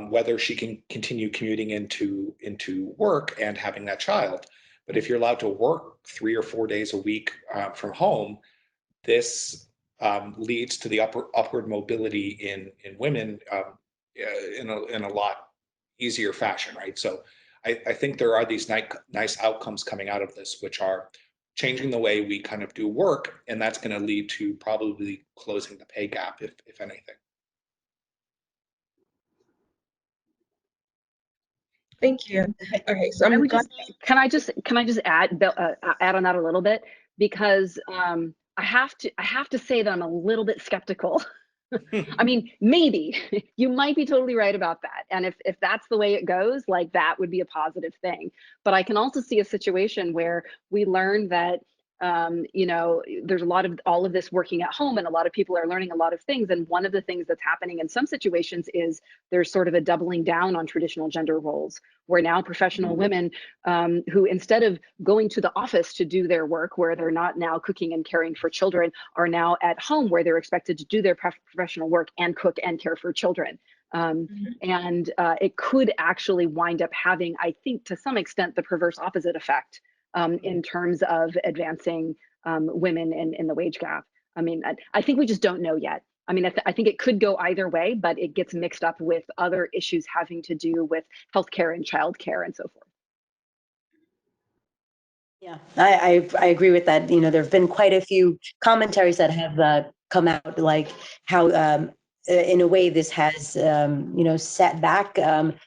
whether she can continue commuting into work and having that child. But if you're allowed to work 3 or 4 days a week from home, this leads to the upward mobility in women in a lot easier fashion, right? So I think there are these nice outcomes coming out of this, which are changing the way we kind of do work, and that's going to lead to probably closing the pay gap, if anything. Thank you. Okay, so I'm glad. Can I just add on that a little bit, because I have to say that I'm a little bit skeptical. I mean, maybe you might be totally right about that. And if that's the way it goes, like, that would be a positive thing. But I can also see a situation where we learn that, you know, there's a lot of all of this working at home, and a lot of people are learning a lot of things. And one of the things that's happening in some situations is there's sort of a doubling down on traditional gender roles, where now professional women, who, instead of going to the office to do their work, where they're not now cooking and caring for children, are now at home, where they're expected to do their professional work and cook and care for children. And it could actually wind up having, I think, to some extent, the perverse opposite effect, in terms of advancing women in the wage gap. I mean, I think we just don't know yet. I mean, I think it could go either way, but it gets mixed up with other issues having to do with healthcare and childcare and so forth. Yeah, I agree with that. You know, there have been quite a few commentaries that have come out, like how in a way this has you know, set back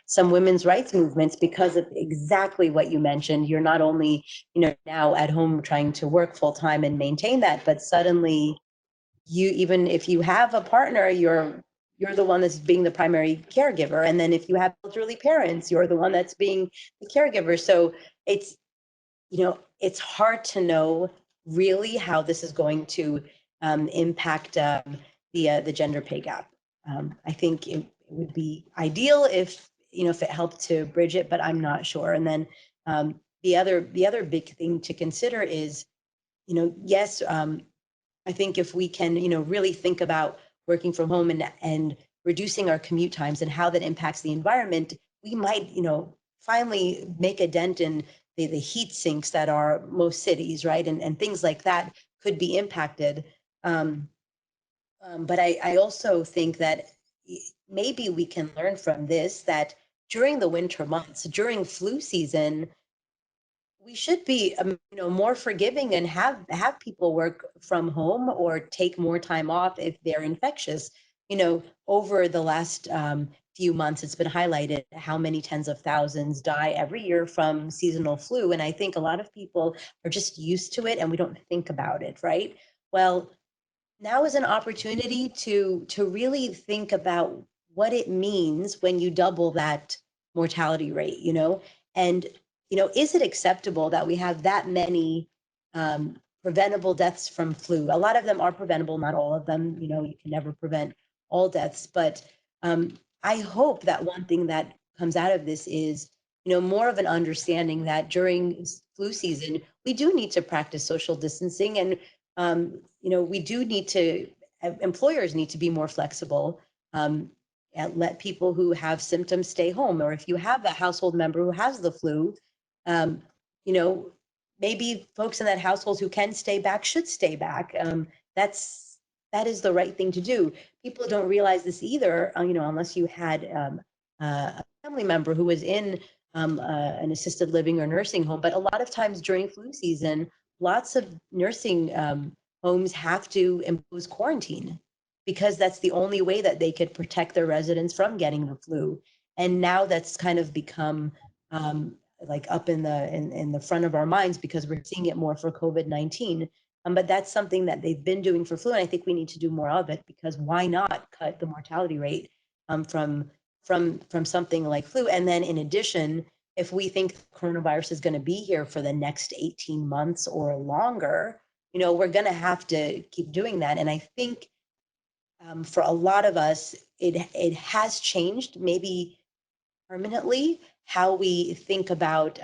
some women's rights movements because of exactly what you mentioned. You're not only, you know, now at home trying to work full time and maintain that, but suddenly you, even if you have a partner, you're the one that's being the primary caregiver, and then if you have elderly parents, you're the one that's being the caregiver. So it's, you know, it's hard to know really how this is going to impact the gender pay gap. I think it would be ideal if, you know, if it helped to bridge it, but I'm not sure. And then the other big thing to consider is, you know, yes, I think if we can, you know, really think about working from home and reducing our commute times and how that impacts the environment, we might, you know, finally make a dent in the heat sinks that are most cities, right? And things like that could be impacted. But I also think that maybe we can learn from this, that during the winter months, during flu season, we should be you know, more forgiving and have people work from home or take more time off if they're infectious. You know, over the last few months, it's been highlighted how many tens of thousands die every year from seasonal flu, and I think a lot of people are just used to it and we don't think about it, right? Well, now is an opportunity to really think about what it means when you double that mortality rate, you know. And, you know, is it acceptable that we have that many preventable deaths from flu? A lot of them are preventable, not all of them. You know, you can never prevent all deaths, but I hope that one thing that comes out of this is, you know, more of an understanding that during flu season we do need to practice social distancing, and you know, we do need to, employers need to be more flexible, and let people who have symptoms stay home. Or if you have a household member who has the flu, you know, maybe folks in that household who can stay back should stay back. That is the right thing to do. People don't realize this either, you know, unless you had a family member who was in an assisted living or nursing home. But a lot of times during flu season, lots of nursing homes have to impose quarantine because that's the only way that they could protect their residents from getting the flu. And now that's kind of become like up in the front of our minds because we're seeing it more for COVID-19. But that's something that they've been doing for flu, and I think we need to do more of it, because why not cut the mortality rate from something like flu? And then in addition, if we think coronavirus is going to be here for the next 18 months or longer, we're going to have to keep doing that. And I think for a lot of us, it has changed, maybe permanently, how we think about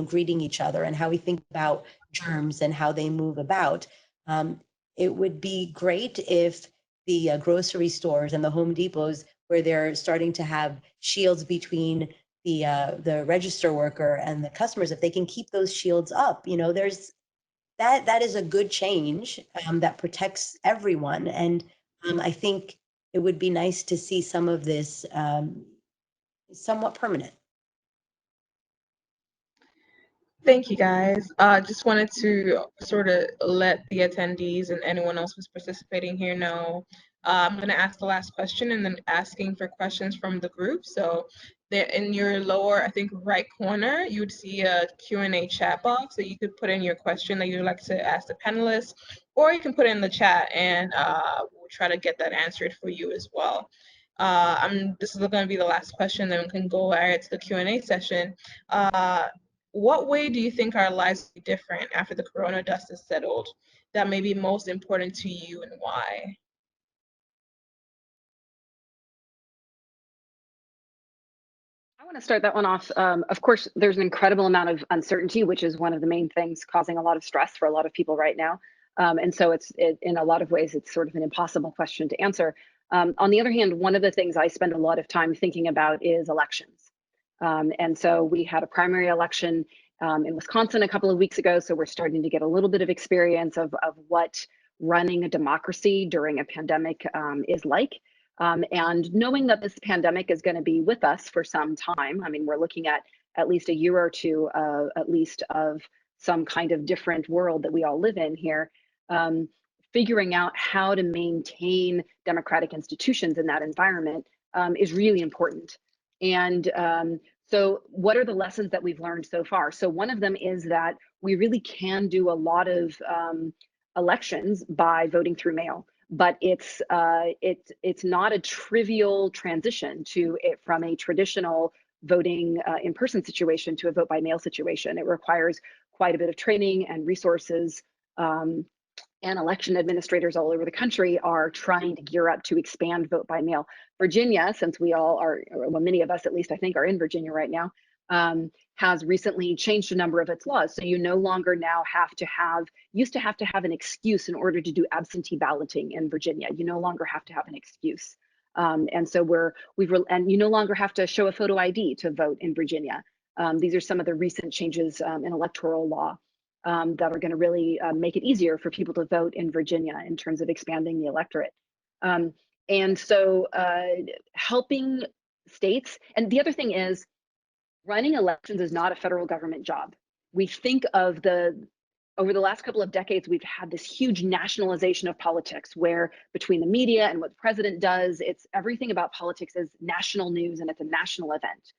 greeting each other and how we think about germs and how they move about. It would be great if the grocery stores and the Home Depots, where they're starting to have shields between the register worker and the customers, if they can keep those shields up. There's that is a good change that protects everyone. And I think it would be nice to see some of this somewhat permanent. Thank you, guys. Just wanted to sort of let the attendees and anyone else who's participating here know. I'm going to ask the last question and then asking for questions from the group. So there in your lower, I think, right corner, you would see a Q&A chat box that you could put in your question that you'd like to ask the panelists, or you can put it in the chat and we'll try to get that answered for you as well. This is going to be the last question, then we can go right to the Q&A session. What way do you think our lives will be different after the corona dust is settled? That may be most important to you, and why? I want to start that one off. Of course, there's an incredible amount of uncertainty, which is one of the main things causing a lot of stress for a lot of people right now. And so in a lot of ways, it's sort of an impossible question to answer. On the other hand, one of the things I spend a lot of time thinking about is elections. And so we had a primary election in Wisconsin a couple of weeks ago. So we're starting to get a little bit of experience of what running a democracy during a pandemic is like. And knowing that this pandemic is going to be with us for some time, I mean, we're looking at least a year or two, at least of some kind of different world that we all live in here. Figuring out how to maintain democratic institutions in that environment is really important. And so what are the lessons that we've learned so far? So one of them is that we really can do a lot of elections by voting through mail, but it's not a trivial transition from a traditional voting in-person situation to a vote by mail situation. It requires quite a bit of training and resources. And election administrators all over the country are trying to gear up to expand vote by mail. Virginia, since we all are, well, many of us at least I think are in Virginia right now, has recently changed a number of its laws. So you no longer now used to have an excuse in order to do absentee balloting in Virginia. You no longer have to have an excuse. And so and you no longer have to show a photo ID to vote in Virginia. These are some of the recent changes in electoral law that are going to really make it easier for people to vote in Virginia in terms of expanding the electorate. And so helping states, and the other thing is running elections is not a federal government job. We think of over the last couple of decades, we've had this huge nationalization of politics where between the media and what the president does, it's everything about politics is national news and it's a national event.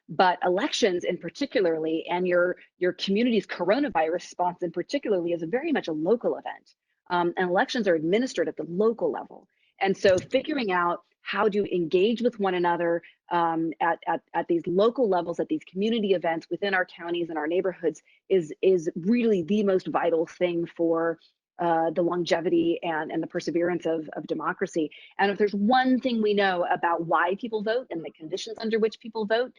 But elections in particularly, and your community's coronavirus response in particularly, is very much a local event. And elections are administered at the local level. And so figuring out how to engage with one another at these local levels, at these community events within our counties and our neighborhoods is really the most vital thing for the longevity and the perseverance of democracy. And if there's one thing we know about why people vote and the conditions under which people vote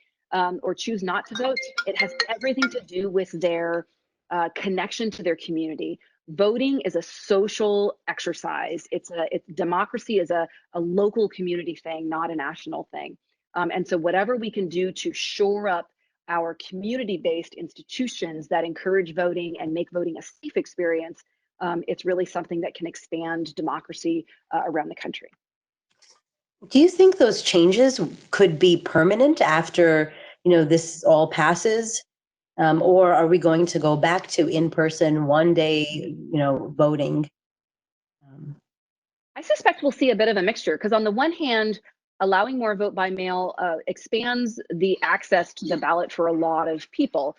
or choose not to vote, it has everything to do with their connection to their community. Voting is a social exercise. Democracy is a local community thing, not a national thing. And so whatever we can do to shore up our community-based institutions that encourage voting and make voting a safe experience, it's really something that can expand democracy around the country. Do you think those changes could be permanent after this all passes? Or are we going to go back to in-person one day, voting? I suspect we'll see a bit of a mixture because on the one hand, allowing more vote by mail expands the access to the ballot for a lot of people.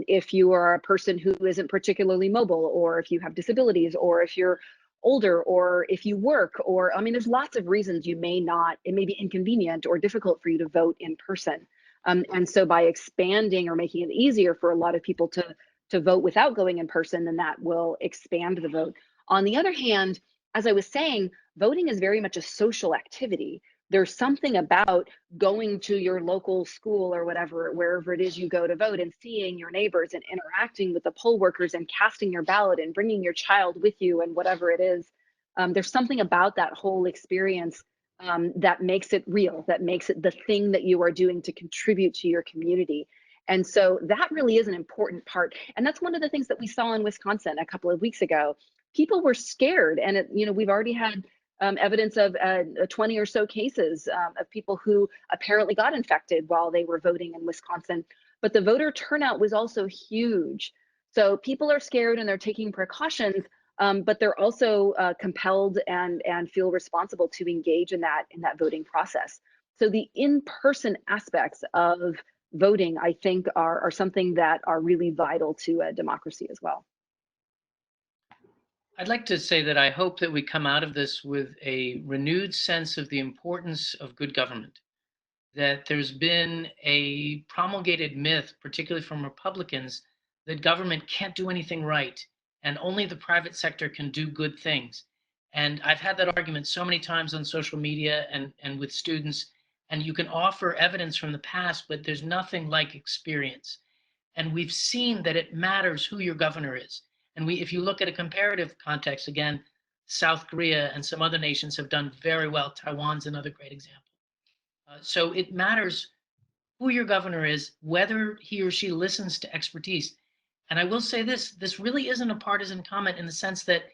If you are a person who isn't particularly mobile, or if you have disabilities, or if you're older, or if you work, or I mean, there's lots of reasons you may not, it may be inconvenient or difficult for you to vote in person. And so by expanding or making it easier for a lot of people to vote without going in person, then that will expand the vote. On the other hand, as I was saying, voting is very much a social activity. There's something about going to your local school or whatever, wherever it is you go to vote, and seeing your neighbors and interacting with the poll workers and casting your ballot and bringing your child with you and whatever it is. There's something about that whole experience that makes it real, that makes it the thing that you are doing to contribute to your community. And so that really is an important part. And that's one of the things that we saw in Wisconsin a couple of weeks ago. People were scared, and we've already had evidence of 20 or so cases of people who apparently got infected while they were voting in Wisconsin. But the voter turnout was also huge. So people are scared and they're taking precautions, but they're also compelled and feel responsible to engage in that voting process. So the in-person aspects of voting, I think, are something that are really vital to democracy as well. I'd like to say that I hope that we come out of this with a renewed sense of the importance of good government, that there's been a promulgated myth, particularly from Republicans, that government can't do anything right and only the private sector can do good things. And I've had that argument so many times on social media and with students, and you can offer evidence from the past, but there's nothing like experience. And we've seen that it matters who your governor is. And if you look at a comparative context, again, South Korea and some other nations have done very well. Taiwan's another great example. So it matters who your governor is, whether he or she listens to expertise. And I will say this really isn't a partisan comment in the sense that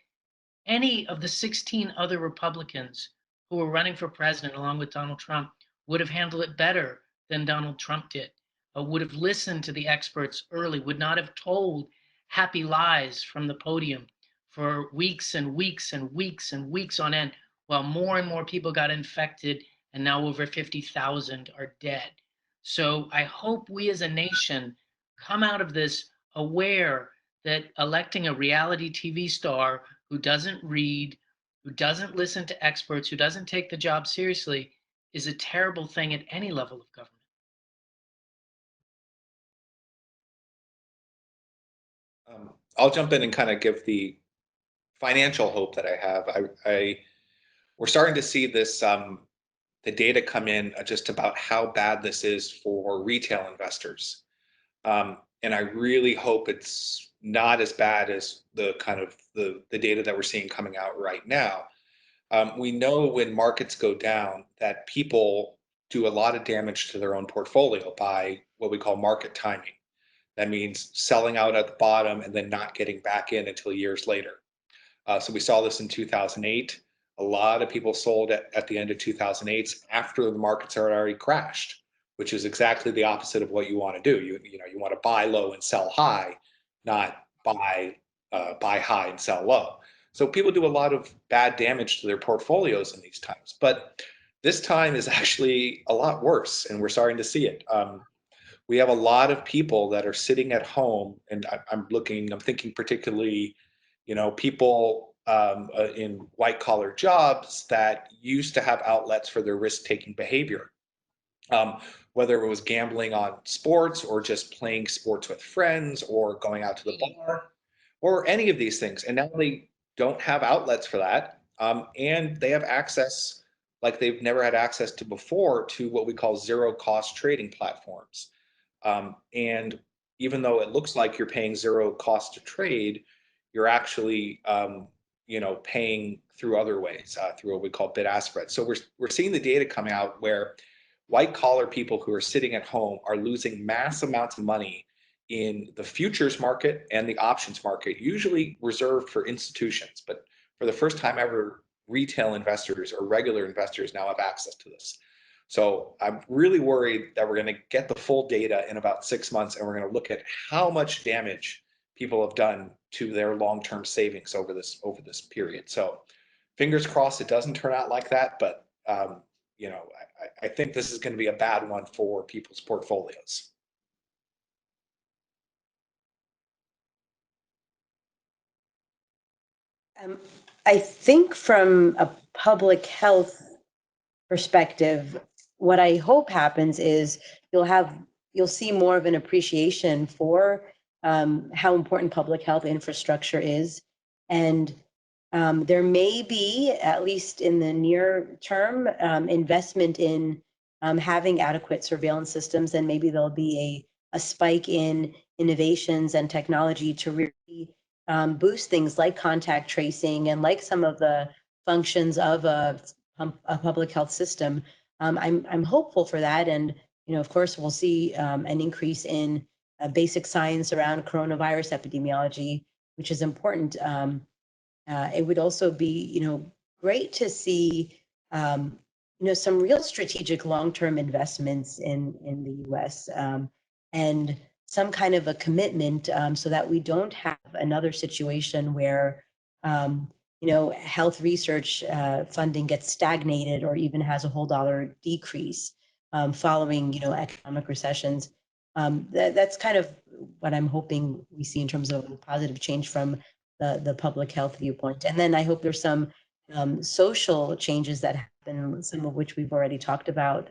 any of the 16 other Republicans who were running for president along with Donald Trump would have handled it better than Donald Trump did, would have listened to the experts early, would not have told happy lies from the podium for weeks and weeks and weeks and weeks on end, while more and more people got infected and now over 50,000 are dead. So I hope we as a nation come out of this aware that electing a reality TV star who doesn't read, who doesn't listen to experts, who doesn't take the job seriously is a terrible thing at any level of government. I'll jump in and kind of give the financial hope that I have. We're starting to see this, the data come in just about how bad this is for retail investors. And I really hope it's not as bad as the kind of the data that we're seeing coming out right now. We know when markets go down that people do a lot of damage to their own portfolio by what we call market timing. That means selling out at the bottom and then not getting back in until years later. So we saw this in 2008. A lot of people sold at the end of 2008 after the markets had already crashed, which is exactly the opposite of what you want to do. You want to buy low and sell high, not buy high and sell low. So people do a lot of bad damage to their portfolios in these times. But this time is actually a lot worse, and we're starting to see it. We have a lot of people that are sitting at home, and I'm thinking particularly, people in white collar jobs that used to have outlets for their risk taking behavior, whether it was gambling on sports or just playing sports with friends or going out to the bar or any of these things. And now they don't have outlets for that. And they have access like they've never had access to before to what we call zero cost trading platforms. And even though it looks like you're paying zero cost to trade, you're actually, paying through other ways, through what we call bid-ask spread. So we're seeing the data coming out where white collar people who are sitting at home are losing mass amounts of money in the futures market and the options market, usually reserved for institutions. But for the first time ever, retail investors or regular investors now have access to this. So I'm really worried that we're going to get the full data in about 6 months, and we're going to look at how much damage people have done to their long-term savings over this period. So Fingers crossed it doesn't turn out like that, but you know, I think this is going to be a bad one for people's portfolios. I think from a public health perspective, what I hope happens is you'll see more of an appreciation for how important public health infrastructure is. And there may be, at least in the near term, investment in having adequate surveillance systems, and maybe there'll be a spike in innovations and technology to really boost things like contact tracing and like some of the functions of a public health system. I'm hopeful for that, and of course, we'll see an increase in basic science around coronavirus epidemiology, which is important. It would also be, great to see, some real strategic long-term investments in the U.S. And some kind of a commitment so that we don't have another situation where, health research funding gets stagnated or even has a whole dollar decrease following, economic recessions. That's kind of what I'm hoping we see in terms of positive change from the public health viewpoint. And then I hope there's some social changes that happen, some of which we've already talked about.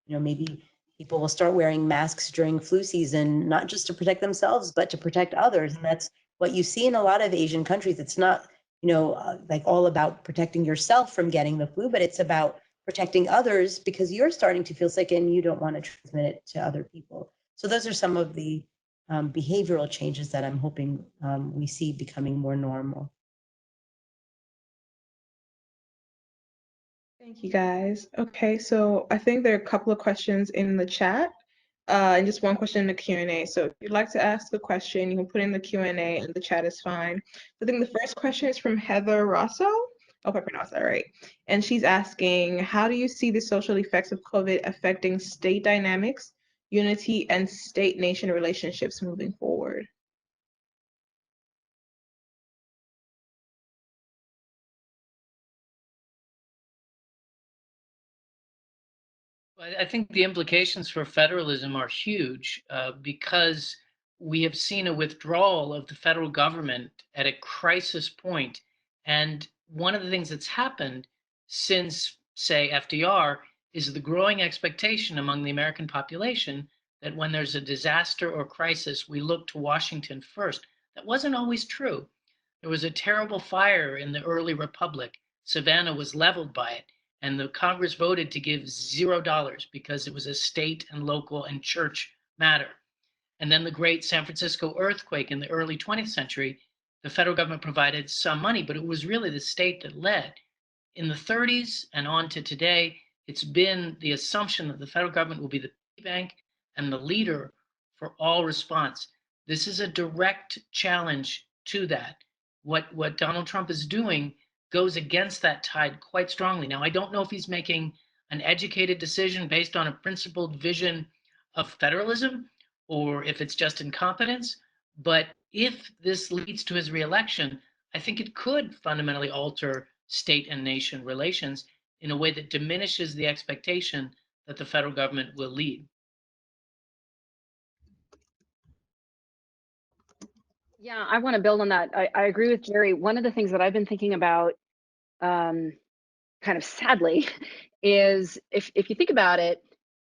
Maybe people will start wearing masks during flu season, not just to protect themselves, but to protect others. And that's what you see in a lot of Asian countries. It's not, like all about protecting yourself from getting the flu, but it's about protecting others because you're starting to feel sick and you don't want to transmit it to other people. So those are some of the behavioral changes that I'm hoping we see becoming more normal. Thank you, guys. Okay, so I think there are a couple of questions in the chat and just one question in the Q&A. So if you'd like to ask a question, you can put in the Q&A and the chat is fine. I think the first question is from Heather Rosso. I hope I pronounced that right. And she's asking, how do you see the social effects of COVID affecting state dynamics, unity, and state-nation relationships moving forward? I think the implications for federalism are huge because we have seen a withdrawal of the federal government at a crisis point. And one of the things that's happened since, say, FDR is the growing expectation among the American population that when there's a disaster or crisis, we look to Washington first. That wasn't always true. There was a terrible fire in the early republic. Savannah was leveled by it. And the Congress voted to give $0 because it was a state and local and church matter. And then the great San Francisco earthquake in the early 20th century, the federal government provided some money, but it was really the state that led. In the 30s and on to today, it's been the assumption that the federal government will be the bank and the leader for all response. This is a direct challenge to that. What Donald Trump is doing goes against that tide quite strongly. Now, I don't know if he's making an educated decision based on a principled vision of federalism or if it's just incompetence. But if this leads to his reelection, I think it could fundamentally alter state and nation relations in a way that diminishes the expectation that the federal government will lead. Yeah, I want to build on that. I agree with Jerry. One of the things that I've been thinking about kind of sadly is if you think about it,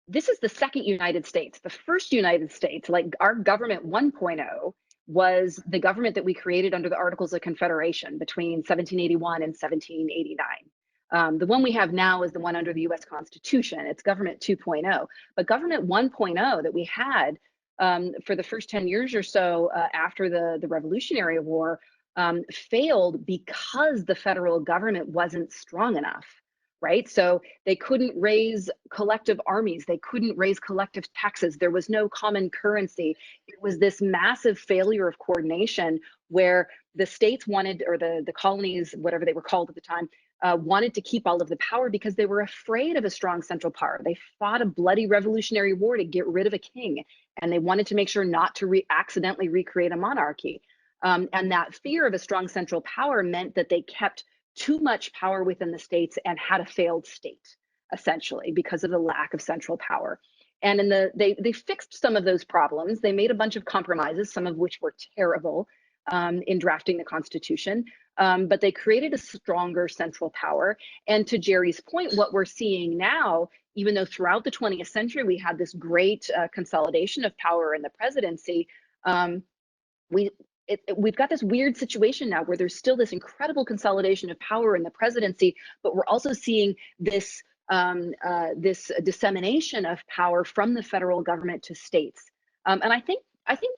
this is the second United States. The first United States, like our government 1.0, was the government that we created under the Articles of Confederation between 1781 and 1789. The one we have now is the one under the US Constitution. It's government 2.0. But government 1.0 that we had for the first 10 years or so after the Revolutionary War failed because the federal government wasn't strong enough, right? So they couldn't raise collective armies. They couldn't raise collective taxes. There was no common currency. It was this massive failure of coordination where the states wanted, or the colonies, whatever they were called at the time, wanted to keep all of the power because they were afraid of a strong central power. They fought a bloody revolutionary war to get rid of a king, and they wanted to make sure not to accidentally recreate a monarchy. And that fear of a strong central power meant that they kept too much power within the states and had a failed state, essentially, because of the lack of central power. And they fixed some of those problems. They made a bunch of compromises, some of which were terrible in drafting the Constitution, but they created a stronger central power. And to Jerry's point, what we're seeing now, even though throughout the 20th century we had this great consolidation of power in the presidency, we've got this weird situation now where there's still this incredible consolidation of power in the presidency, but we're also seeing this this dissemination of power from the federal government to states. And I think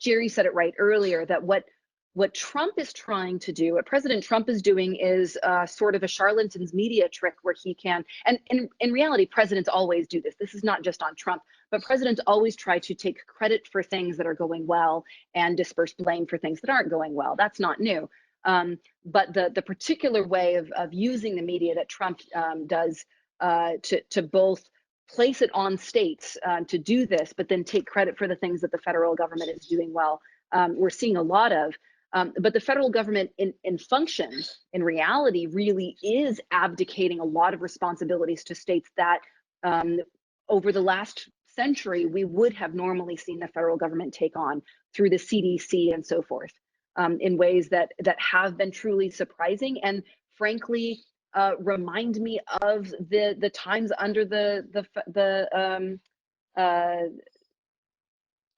Jerry said it right earlier, that what Trump is trying to do, what President Trump is doing, is sort of a charlatan's media trick where he can, and in reality, presidents always do this. This is not just on Trump, but presidents always try to take credit for things that are going well and disperse blame for things that aren't going well. That's not new. But the particular way of using the media that Trump does to both place it on states to do this, but then take credit for the things that the federal government is doing well, we're seeing a lot of. But the federal government in function, in reality, really is abdicating a lot of responsibilities to states that over the last century, we would have normally seen the federal government take on through the CDC and so forth, in ways that have been truly surprising and frankly remind me of the times under the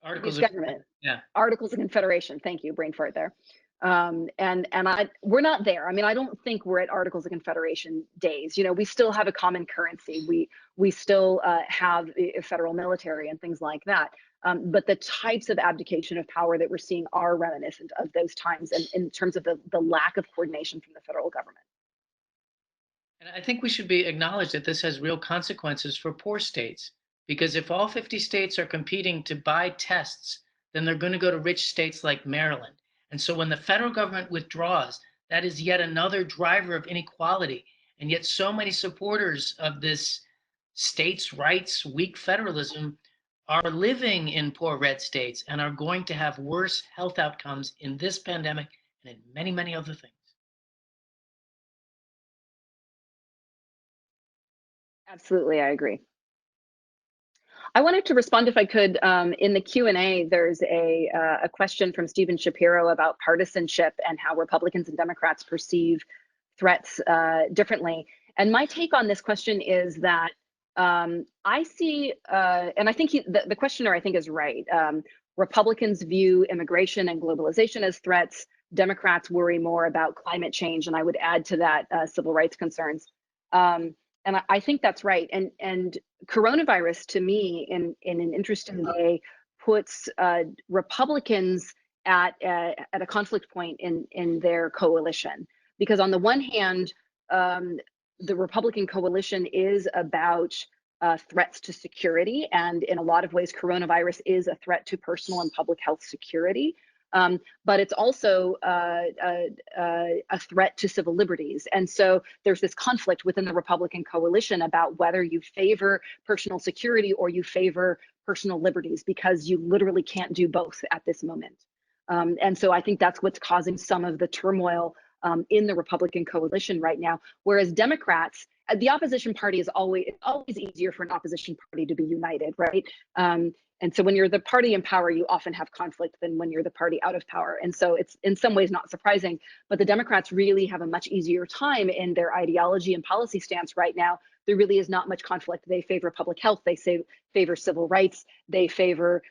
Articles of government. yeah. Articles of Confederation. Thank you, brain fart there. We're not there. I mean, I don't think we're at Articles of Confederation days. You know, we still have a common currency. We still have a federal military and things like that. But the types of abdication of power that we're seeing are reminiscent of those times, and in terms of the lack of coordination from the federal government. And I think we should be acknowledged that this has real consequences for poor states, because if all 50 states are competing to buy tests, then they're going to go to rich states like Maryland. And so when the federal government withdraws, that is yet another driver of inequality. And yet so many supporters of this states' rights, weak federalism are living in poor red states and are going to have worse health outcomes in this pandemic and in many, many other things. Absolutely, I agree. I wanted to respond, if I could, in the Q&A. There's a question from Stephen Shapiro about partisanship and how Republicans and Democrats perceive threats differently. And my take on this question is that I see, and I think the questioner, I think, is right. Republicans view immigration and globalization as threats. Democrats worry more about climate change, and I would add to that civil rights concerns. And I think that's right. And coronavirus, to me, in an interesting way, puts Republicans at a conflict point in their coalition. Because on the one hand, the Republican coalition is about threats to security. And in a lot of ways, coronavirus is a threat to personal and public health security. But it's also a threat to civil liberties. And so there's this conflict within the Republican coalition about whether you favor personal security or you favor personal liberties, because you literally can't do both at this moment. And so I think that's what's causing some of the turmoil in the Republican coalition right now. Whereas Democrats, the opposition party is always easier for an opposition party to be united, right? And so when you're the party in power, you often have conflict than when you're the party out of power. And so it's in some ways not surprising, but the Democrats really have a much easier time in their ideology and policy stance right now. There really is not much conflict. They favor public health, they favor civil rights, they favor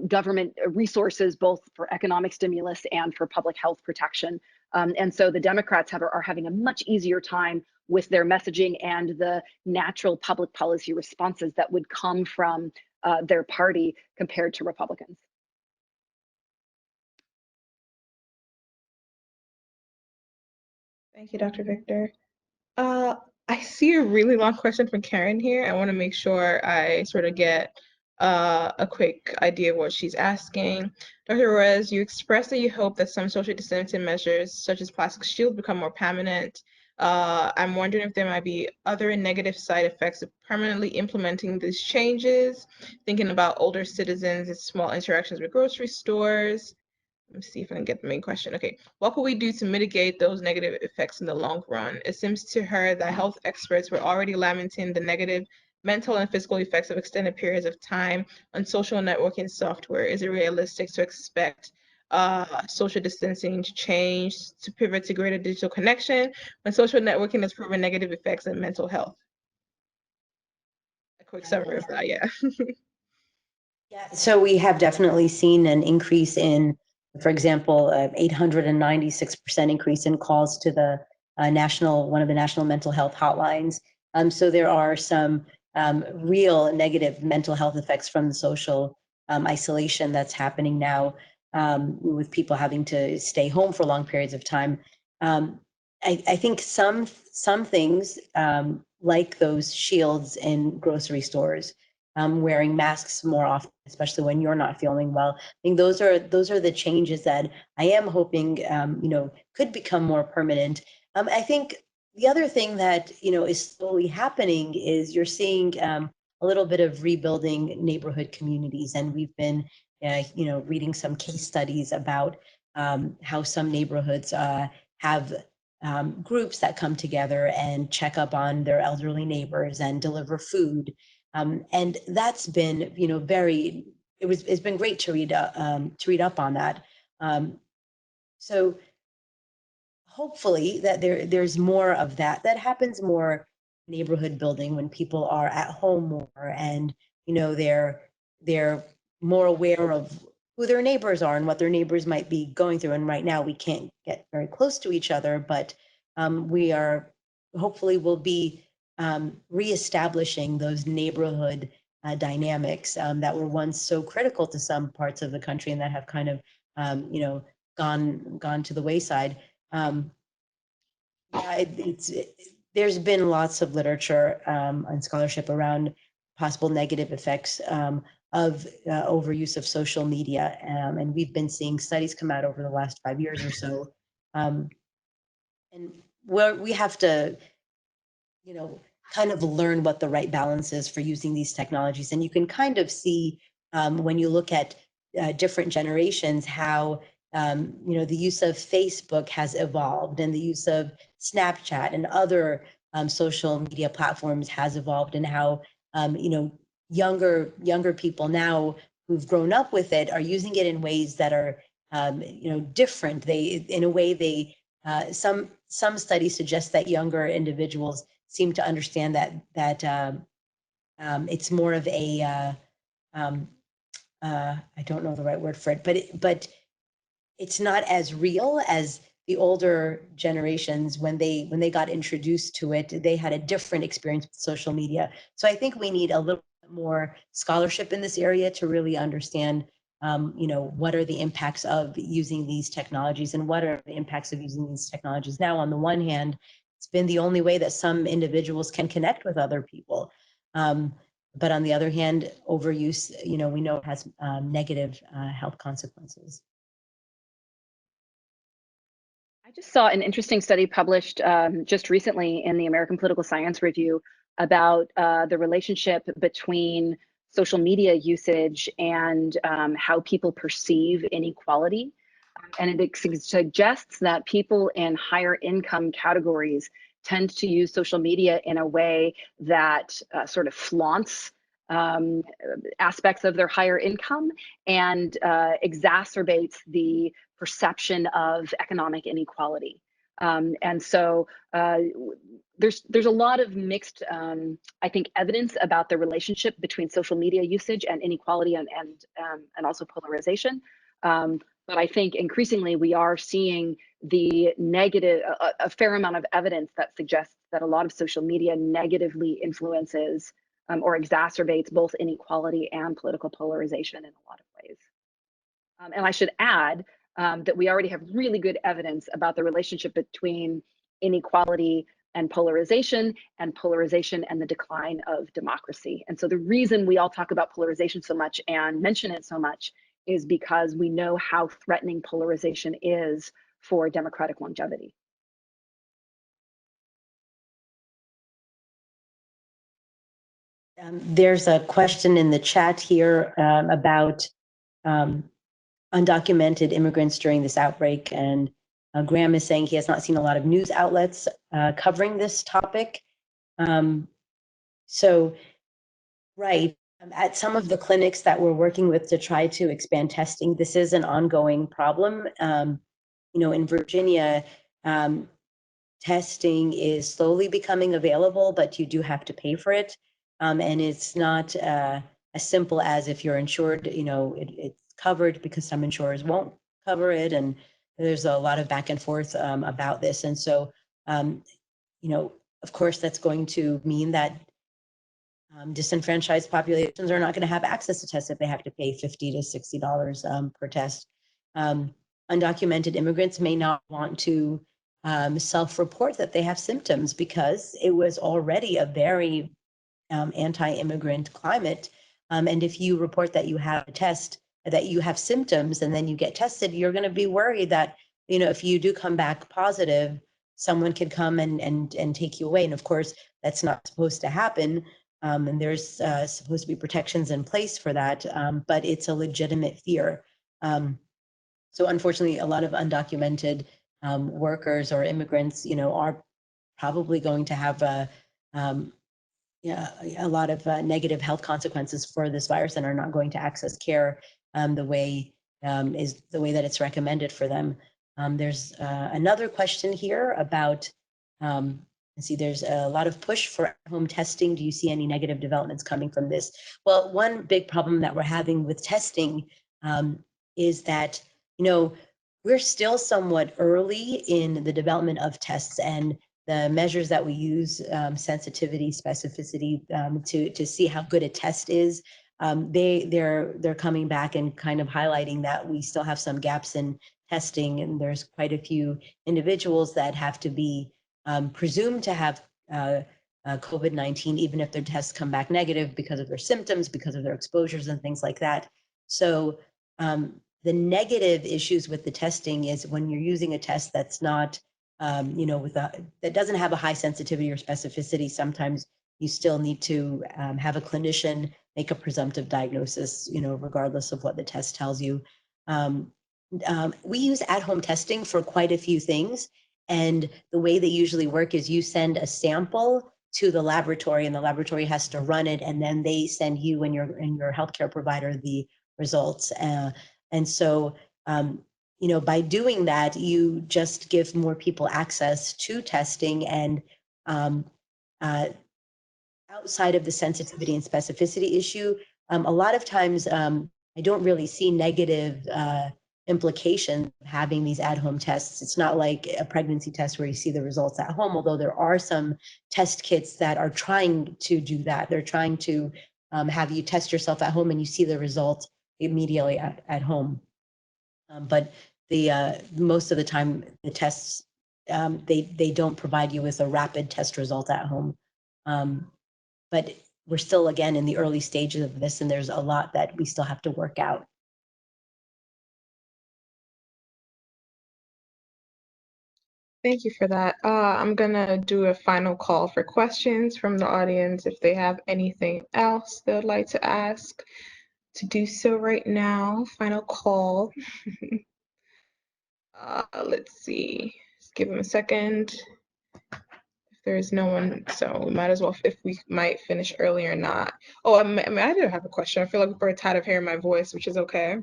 government resources, both for economic stimulus and for public health protection. And so the Democrats are having a much easier time with their messaging and the natural public policy responses that would come from their party compared to Republicans. Thank you, Dr. Victor. I see a really long question from Karen here. I want to make sure I sort of get a quick idea of what she's asking. Dr. Ruiz, you expressed that you hope that some social distancing measures, such as plastic shields, become more permanent. I'm wondering if there might be other negative side effects of permanently implementing these changes, thinking about older citizens and small interactions with grocery stores. Let me see if I can get the main question. Okay. What could we do to mitigate those negative effects in the long run? It seems to her that health experts were already lamenting the negative mental and physical effects of extended periods of time on social networking software. Is it realistic to expect social distancing to change, to pivot to greater digital connection when social networking has proven negative effects on mental health? A quick summary of that, yeah. Yeah, so we have definitely seen an increase in, for example, 896% increase in calls to the one of the national mental health hotlines. So there are some real negative mental health effects from the social isolation that's happening now, with people having to stay home for long periods of time. I think some things, like those shields in grocery stores, wearing masks more often, especially when you're not feeling well. I think those are the changes that I am hoping, could become more permanent. I think the other thing that is slowly happening is you're seeing a little bit of rebuilding neighborhood communities, and we've been reading some case studies about how some neighborhoods have groups that come together and check up on their elderly neighbors and deliver food. And that's been, it's been great to read up on that. So hopefully that there's more of that happens, more neighborhood building when people are at home more, and they're more aware of who their neighbors are and what their neighbors might be going through. And right now we can't get very close to each other, but we are hopefully will be reestablishing those neighborhood dynamics that were once so critical to some parts of the country and that have kind of gone to the wayside. Yeah, there's been lots of literature and scholarship around possible negative effects of overuse of social media, and we've been seeing studies come out over the last 5 years or so, and we have to, kind of learn what the right balance is for using these technologies, and you can kind of see when you look at different generations how the use of Facebook has evolved, and the use of Snapchat and other social media platforms has evolved, and how younger people now who've grown up with it are using it in ways that are different. In a way, some studies suggest that younger individuals seem to understand that it's more of a I don't know the right word for it, but it's not as real as the older generations. When they got introduced to it, they had a different experience with social media. So I think we need a little bit more scholarship in this area to really understand what are the impacts of using these technologies, and what are the impacts of using these technologies now. On the one hand, it's been the only way that some individuals can connect with other people, but on the other hand, overuse, we know, has negative health consequences. I just saw an interesting study published just recently in the American Political Science Review about the relationship between social media usage and how people perceive inequality. And it suggests that people in higher income categories tend to use social media in a way that sort of flaunts aspects of their higher income and exacerbates the perception of economic inequality. And so there's a lot of mixed, I think, evidence about the relationship between social media usage and inequality and also polarization. But I think increasingly we are seeing the negative, a fair amount of evidence that suggests that a lot of social media negatively influences or exacerbates both inequality and political polarization in a lot of ways. And I should add that we already have really good evidence about the relationship between inequality and polarization and the decline of democracy. And so the reason we all talk about polarization so much and mention it so much is because we know how threatening polarization is for democratic longevity. There's a question in the chat here about undocumented immigrants during this outbreak. And Graham is saying he has not seen a lot of news outlets covering this topic. So, right, at some of the clinics that we're working with to try to expand testing, this is an ongoing problem. In Virginia, testing is slowly becoming available, but you do have to pay for it. And it's not as simple as if you're insured, it's covered, because some insurers won't cover it. And there's a lot of back and forth about this. And so, of course, that's going to mean that disenfranchised populations are not going to have access to tests if they have to pay $50 to $60 per test. Undocumented immigrants may not want to self-report that they have symptoms, because it was already a very anti-immigrant climate. And if you report that you have a test, that you have symptoms, and then you get tested, you're going to be worried that, if you do come back positive, someone could come and take you away. And of course, that's not supposed to happen. And there's supposed to be protections in place for that, but it's a legitimate fear. So unfortunately, a lot of undocumented workers or immigrants, are probably going to have a lot of negative health consequences for this virus, and are not going to access care the way that it's recommended for them. There's another question here about, there's a lot of push for home testing. Do you see any negative developments coming from this? Well, one big problem that we're having with testing is that, we're still somewhat early in the development of tests, and the measures that we use, sensitivity, specificity, to see how good a test is, they're coming back and kind of highlighting that we still have some gaps in testing, and there's quite a few individuals that have to be presumed to have COVID-19, even if their tests come back negative, because of their symptoms, because of their exposures and things like that. So the negative issues with the testing is when you're using a test that's not, that doesn't have a high sensitivity or specificity. Sometimes you still need to have a clinician make a presumptive diagnosis, regardless of what the test tells you. We use at-home testing for quite a few things. And the way they usually work is you send a sample to the laboratory, and the laboratory has to run it, and then they send you and your healthcare provider the results. And so, by doing that, you just give more people access to testing. And outside of the sensitivity and specificity issue, a lot of times I don't really see negative implications of having these at-home tests. It's not like a pregnancy test where you see the results at home, although there are some test kits that are trying to do that. They're trying to have you test yourself at home and you see the results immediately at home. But the most of the time, the tests, they don't provide you with a rapid test result at home. But we're still, again, in the early stages of this, and there's a lot that we still have to work out. Thank you for that. I'm gonna do a final call for questions from the audience. If they have anything else they would like to ask, to do so right now. Final call. Let's see. Just give them a second. If there's no one, so we might as well, if we might finish early or not. Oh, I do have a question. I feel like we're tired of hearing my voice, which is okay.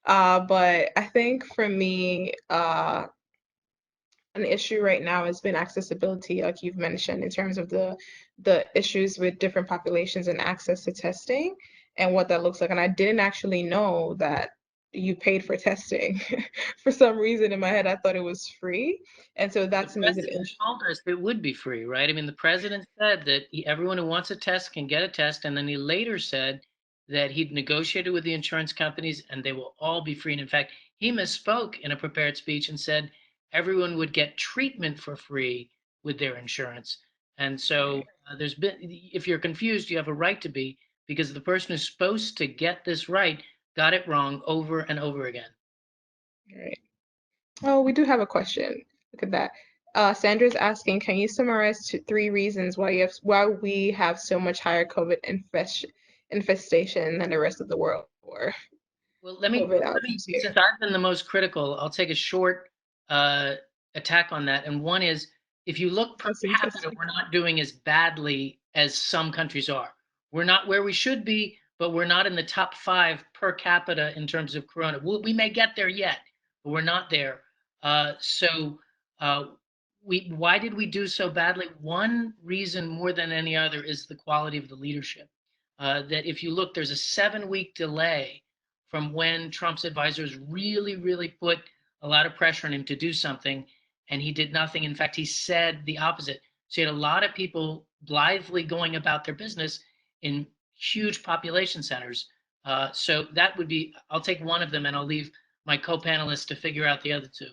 But I think for me, an issue right now has been accessibility, like you've mentioned, in terms of the issues with different populations and access to testing and what that looks like. And I didn't actually know that you paid for testing. For some reason in my head, I thought it was free. And so that's The president told us it would be free, right? I mean, the president said that everyone who wants a test can get a test. And then he later said that he'd negotiated with the insurance companies and they will all be free. And in fact, he misspoke in a prepared speech and said everyone would get treatment for free with their insurance. And so there's been, if you're confused, you have a right to be, because the person who's supposed to get this right got it wrong over and over again. Right. Oh, we do have a question. Look at that. Sandra's asking, can you summarize 3 reasons why we have so much higher COVID infestation than the rest of the world? Well, let me, COVID outcomes here. since I've been the most critical, I'll take a short attack on that. And one is, if you look per Testing, capita, testing. we're not doing as badly as some countries are. We're not where we should be, but we're not in the top 5 per capita in terms of corona. We may get there yet, but we're not there. Why did we do so badly? One reason more than any other is the quality of the leadership. That if you look, there's a 7-week delay from when Trump's advisors really put a lot of pressure on him to do something, and he did nothing. In fact, he said the opposite. So you had a lot of people blithely going about their business in huge population centers. So that would be, I'll take one of them and I'll leave my co-panelists to figure out the other 2.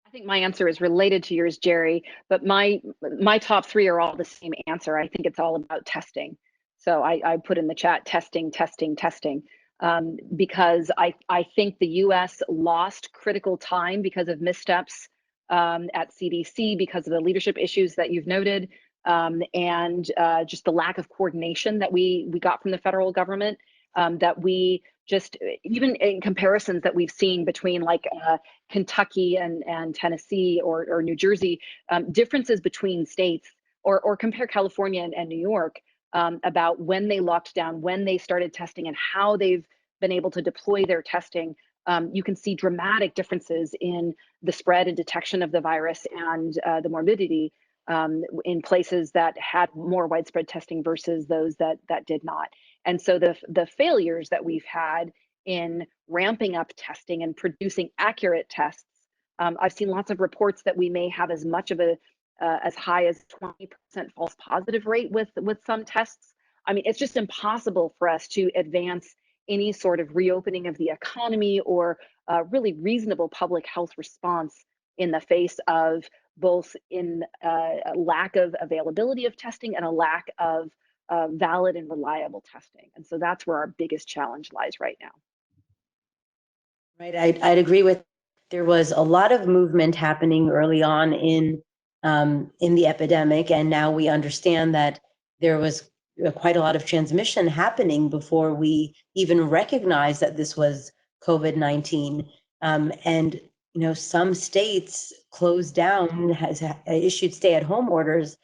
I think my answer is related to yours, Jerry, but my top 3 are all the same answer. I think it's all about testing. So I put in the chat testing, because I think the US lost critical time because of missteps at CDC, because of the leadership issues that you've noted, and just the lack of coordination that we got from the federal government, that we just, even in comparisons that we've seen between like Kentucky and Tennessee or New Jersey, differences between states, or compare California and New York, about when they locked down, when they started testing, and how they've been able to deploy their testing. You can see dramatic differences in the spread and detection of the virus and the morbidity in places that had more widespread testing versus those that did not. And so the failures that we've had in ramping up testing and producing accurate tests, I've seen lots of reports that we may have as much of a as high as 20% false positive rate with some tests. I mean, it's just impossible for us to advance any sort of reopening of the economy or really reasonable public health response in the face of both in a lack of availability of testing and a lack of valid and reliable testing. And so that's where our biggest challenge lies right now. Right, I'd agree with. There was a lot of movement happening early on in the epidemic, and now we understand that there was quite a lot of transmission happening before we even recognized that this was COVID-19. And some states closed down, has issued stay-at-home orders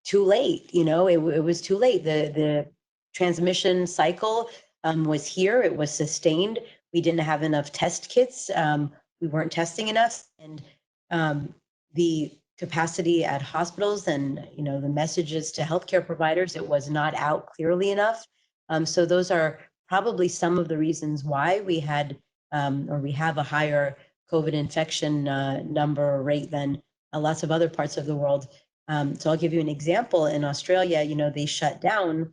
too late. It was too late. The transmission cycle was here. It was sustained. We didn't have enough test kits. We weren't testing enough, and the capacity at hospitals and the messages to healthcare providers, it was not out clearly enough. So those are probably some of the reasons why we had or we have a higher COVID infection number or rate than lots of other parts of the world. So I'll give you an example. In Australia, they shut down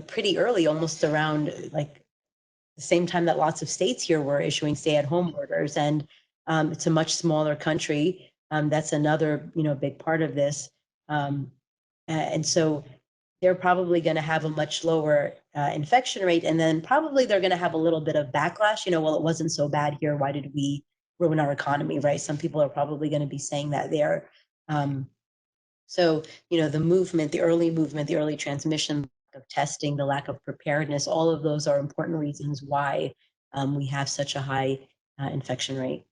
pretty early, almost around like the same time that lots of states here were issuing stay-at-home orders, and it's a much smaller country. That's another big part of this, and so they're probably going to have a much lower infection rate, and then probably they're going to have a little bit of backlash. Well, it wasn't so bad here. Why did we ruin our economy, right? Some people are probably going to be saying that there. So the movement, the early transmission of testing, the lack of preparedness, all of those are important reasons why we have such a high infection rate.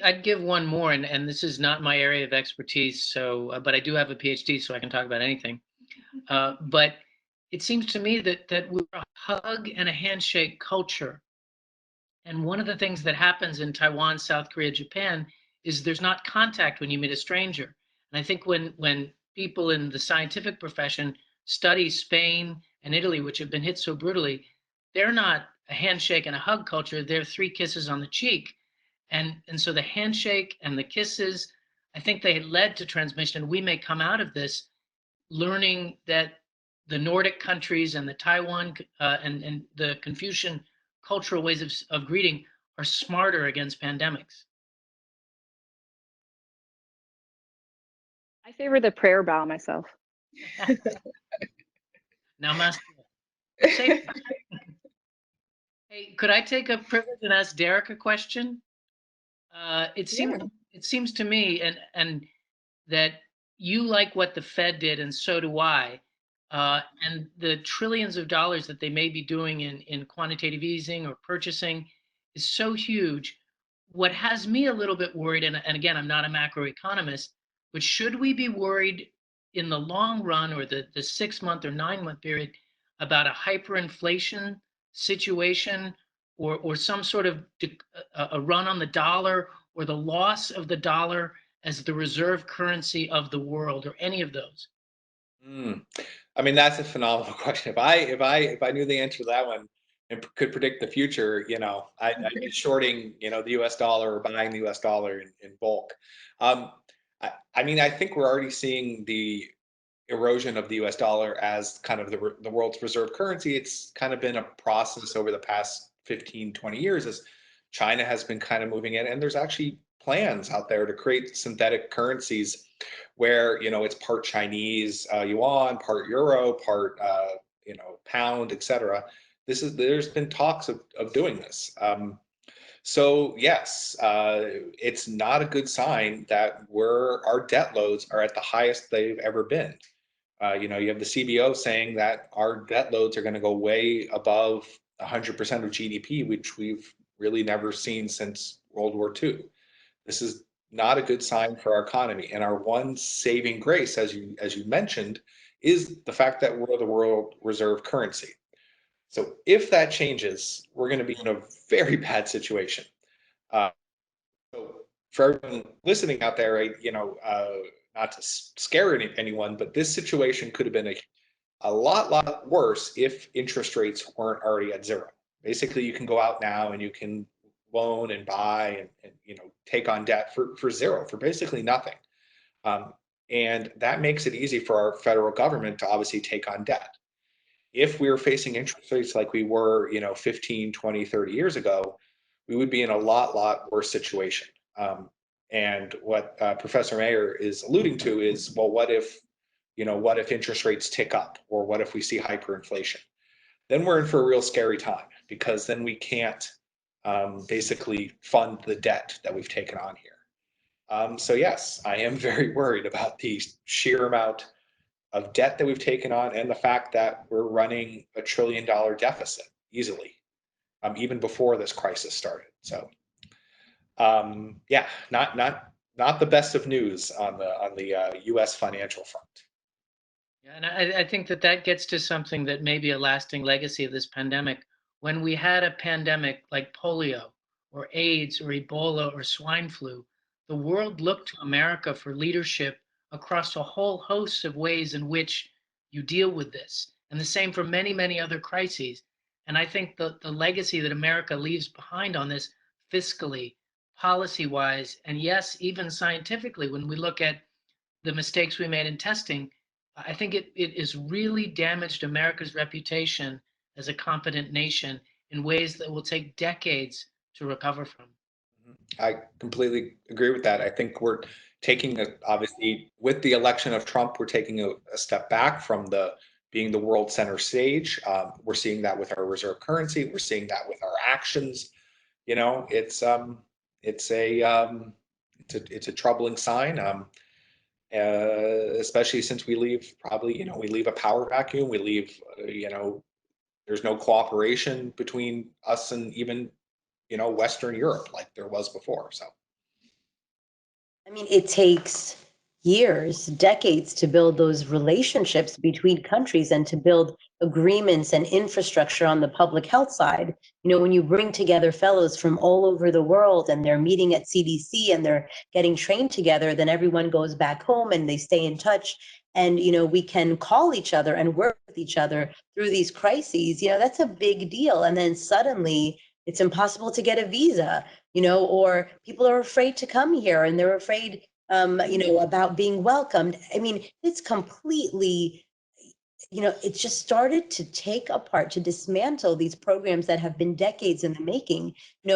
I'd give one more, and this is not my area of expertise, so but I do have a PhD, so I can talk about anything. But it seems to me that we're a hug and a handshake culture. And one of the things that happens in Taiwan, South Korea, Japan is there's not contact when you meet a stranger. And I think when people in the scientific profession study Spain and Italy, which have been hit so brutally, they're not a handshake and a hug culture. They're 3 kisses on the cheek. And so the handshake and the kisses, I think they led to transmission. We may come out of this learning that the Nordic countries and the Taiwan and the Confucian cultural ways of greeting are smarter against pandemics. I favor the prayer bow myself. Namaste. Hey, could I take a privilege and ask Derek a question? It seems to me and that you like what the Fed did, and so do I. and the trillions of dollars that they may be doing in quantitative easing or purchasing is so huge. What has me a little bit worried, and again, I'm not a macroeconomist, but should we be worried in the long run or the 6 month or 9 month period about a hyperinflation situation or some sort of a run on the dollar or the loss of the dollar as the reserve currency of the world or any of those? Mm. I mean, that's a phenomenal question. If I knew the answer to that one and could predict the future, I'd be shorting, the U.S. dollar or buying the U.S. dollar in bulk. Um, I mean, I think we're already seeing the erosion of the US dollar as kind of the world's reserve currency. It's kind of been a process over the past 15, 20 years as China has been kind of moving in. And there's actually plans out there to create synthetic currencies where, it's part Chinese yuan, part euro, part, pound, etc. There's been talks of doing this. So yes, it's not a good sign that our debt loads are at the highest they've ever been. You have the CBO saying that our debt loads are going to go way above 100% of GDP, which we've really never seen since World War II. This is not a good sign for our economy. And our one saving grace, as you mentioned, is the fact that we're the world reserve currency. So if that changes, we're going to be in a very bad situation. Uh, so for everyone listening out there, not to scare anyone, but this situation could have been a lot worse if interest rates weren't already at zero. Basically, you can go out now and you can loan and buy and take on debt for zero, for basically nothing. And that makes it easy for our federal government to obviously take on debt. If we were facing interest rates like we were, 15, 20, 30 years ago, we would be in a lot worse situation. And what Professor Mayer is alluding to is, well, what if interest rates tick up, or what if we see hyperinflation? Then we're in for a real scary time, because then we can't basically fund the debt that we've taken on here. So yes, I am very worried about the sheer amount of debt that we've taken on and the fact that we're running $1 trillion deficit easily, even before this crisis started. So yeah, not the best of news on the U.S. financial front. Yeah, and I think that gets to something that may be a lasting legacy of this pandemic. When we had a pandemic like polio or AIDS or Ebola or swine flu, the world looked to America for leadership across a whole host of ways in which you deal with this. And the same for many other crises. And I think the legacy that America leaves behind on this fiscally, policy wise, and yes, even scientifically, when we look at the mistakes we made in testing, I think it has really damaged America's reputation as a competent nation in ways that will take decades to recover from. I completely agree with that. I think we're taking obviously with the election of Trump, we're taking a step back from being the world center stage. We're seeing that with our reserve currency. We're seeing that with our actions. It's a troubling sign. Especially since we leave a power vacuum. We leave, there's no cooperation between us and even, Western Europe like there was before. So. I mean, it takes years, decades to build those relationships between countries and to build agreements and infrastructure on the public health side. When you bring together fellows from all over the world and they're meeting at CDC and they're getting trained together, then everyone goes back home and they stay in touch. And, we can call each other and work with each other through these crises. That's a big deal. And then suddenly it's impossible to get a visa, or people are afraid to come here and they're afraid about being welcomed. I mean, it's completely, it just started to take apart, to dismantle these programs that have been decades in the making,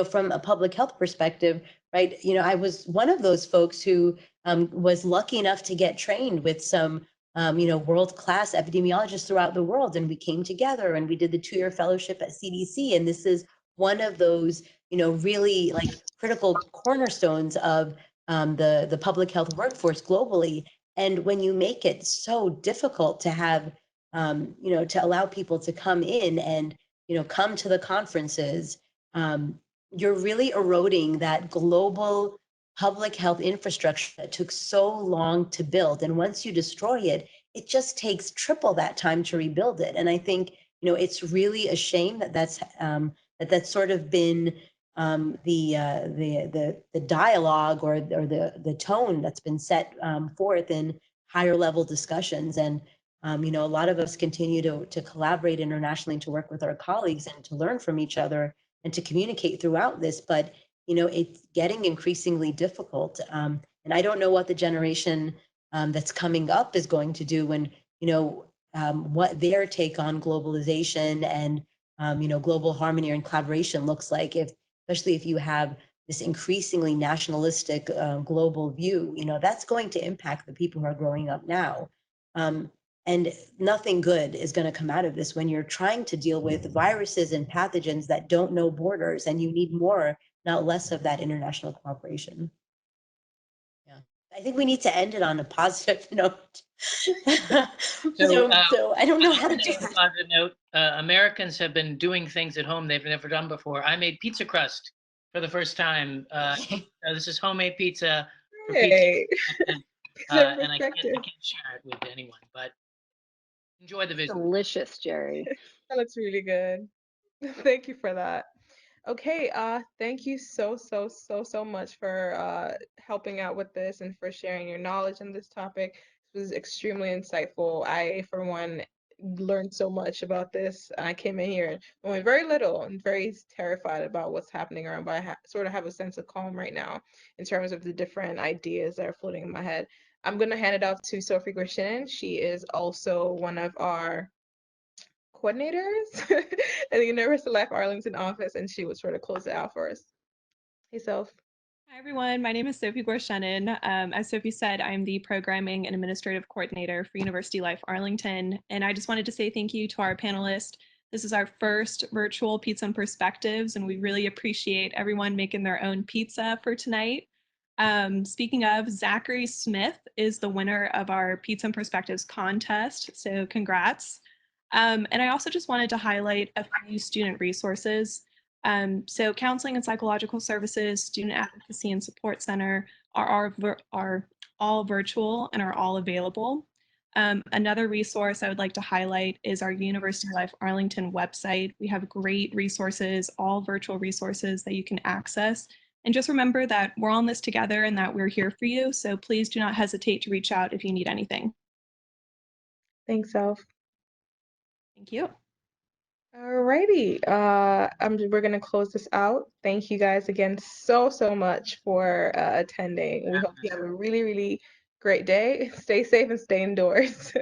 from a public health perspective, right? I was one of those folks who was lucky enough to get trained with some, world-class epidemiologists throughout the world. And we came together and we did the 2-year fellowship at CDC. And this is one of those, really like critical cornerstones of the public health workforce globally. And when you make it so difficult to have to allow people to come in and, come to the conferences, you're really eroding that global public health infrastructure that took so long to build. And once you destroy it, it just takes triple that time to rebuild it. And I think, it's really a shame that that's sort of been the dialogue or the tone that's been set forth in higher level discussions. And a lot of us continue to collaborate internationally and to work with our colleagues and to learn from each other and to communicate throughout this. But it's getting increasingly difficult. And I don't know what the generation that's coming up is going to do when what their take on globalization and global harmony and collaboration looks like, especially if you have this increasingly nationalistic global view. That's going to impact the people who are growing up now. And nothing good is going to come out of this when you're trying to deal with viruses and pathogens that don't know borders, and you need more, not less, of that international cooperation. Yeah, I think we need to end it on a positive note. So I don't know how to do that. On a note, Americans have been doing things at home they've never done before. I made pizza crust for the first time. This is homemade pizza. For Hey. and I can't share it with anyone, but enjoy the visual. Delicious, Jerry. That looks really good. Thank you for that. Okay, thank you so much for helping out with this and for sharing your knowledge on this topic. This was extremely insightful. I, for one, learned so much about this. I came in here knowing very little and very terrified about what's happening around, but I sort of have a sense of calm right now in terms of the different ideas that are floating in my head. I'm going to hand it off to Sophie Gershin. She is also one of our coordinators at the University of Life Arlington office, and she would sort of close it out for us. Hey, Soph. Hi, everyone. My name is Sophie Gorshenin. As Sophie said, I'm the Programming and Administrative Coordinator for University Life Arlington. And I just wanted to say thank you to our panelists. This is our first virtual Pizza and Perspectives, and we really appreciate everyone making their own pizza for tonight. Speaking of, Zachary Smith is the winner of our Pizza and Perspectives contest, so congrats. And I also just wanted to highlight a few student resources. So Counseling and Psychological Services, Student Advocacy and Support Center are all virtual and are all available. Another resource I would like to highlight is our University Life Arlington website. We have great resources, all virtual resources that you can access. And just remember that we're all in this together and that we're here for you. So please do not hesitate to reach out if you need anything. Thanks, Soph. Thank you. Alrighty, we're gonna close this out. Thank you guys again so much for attending. We hope you have a really great day. Stay safe and stay indoors.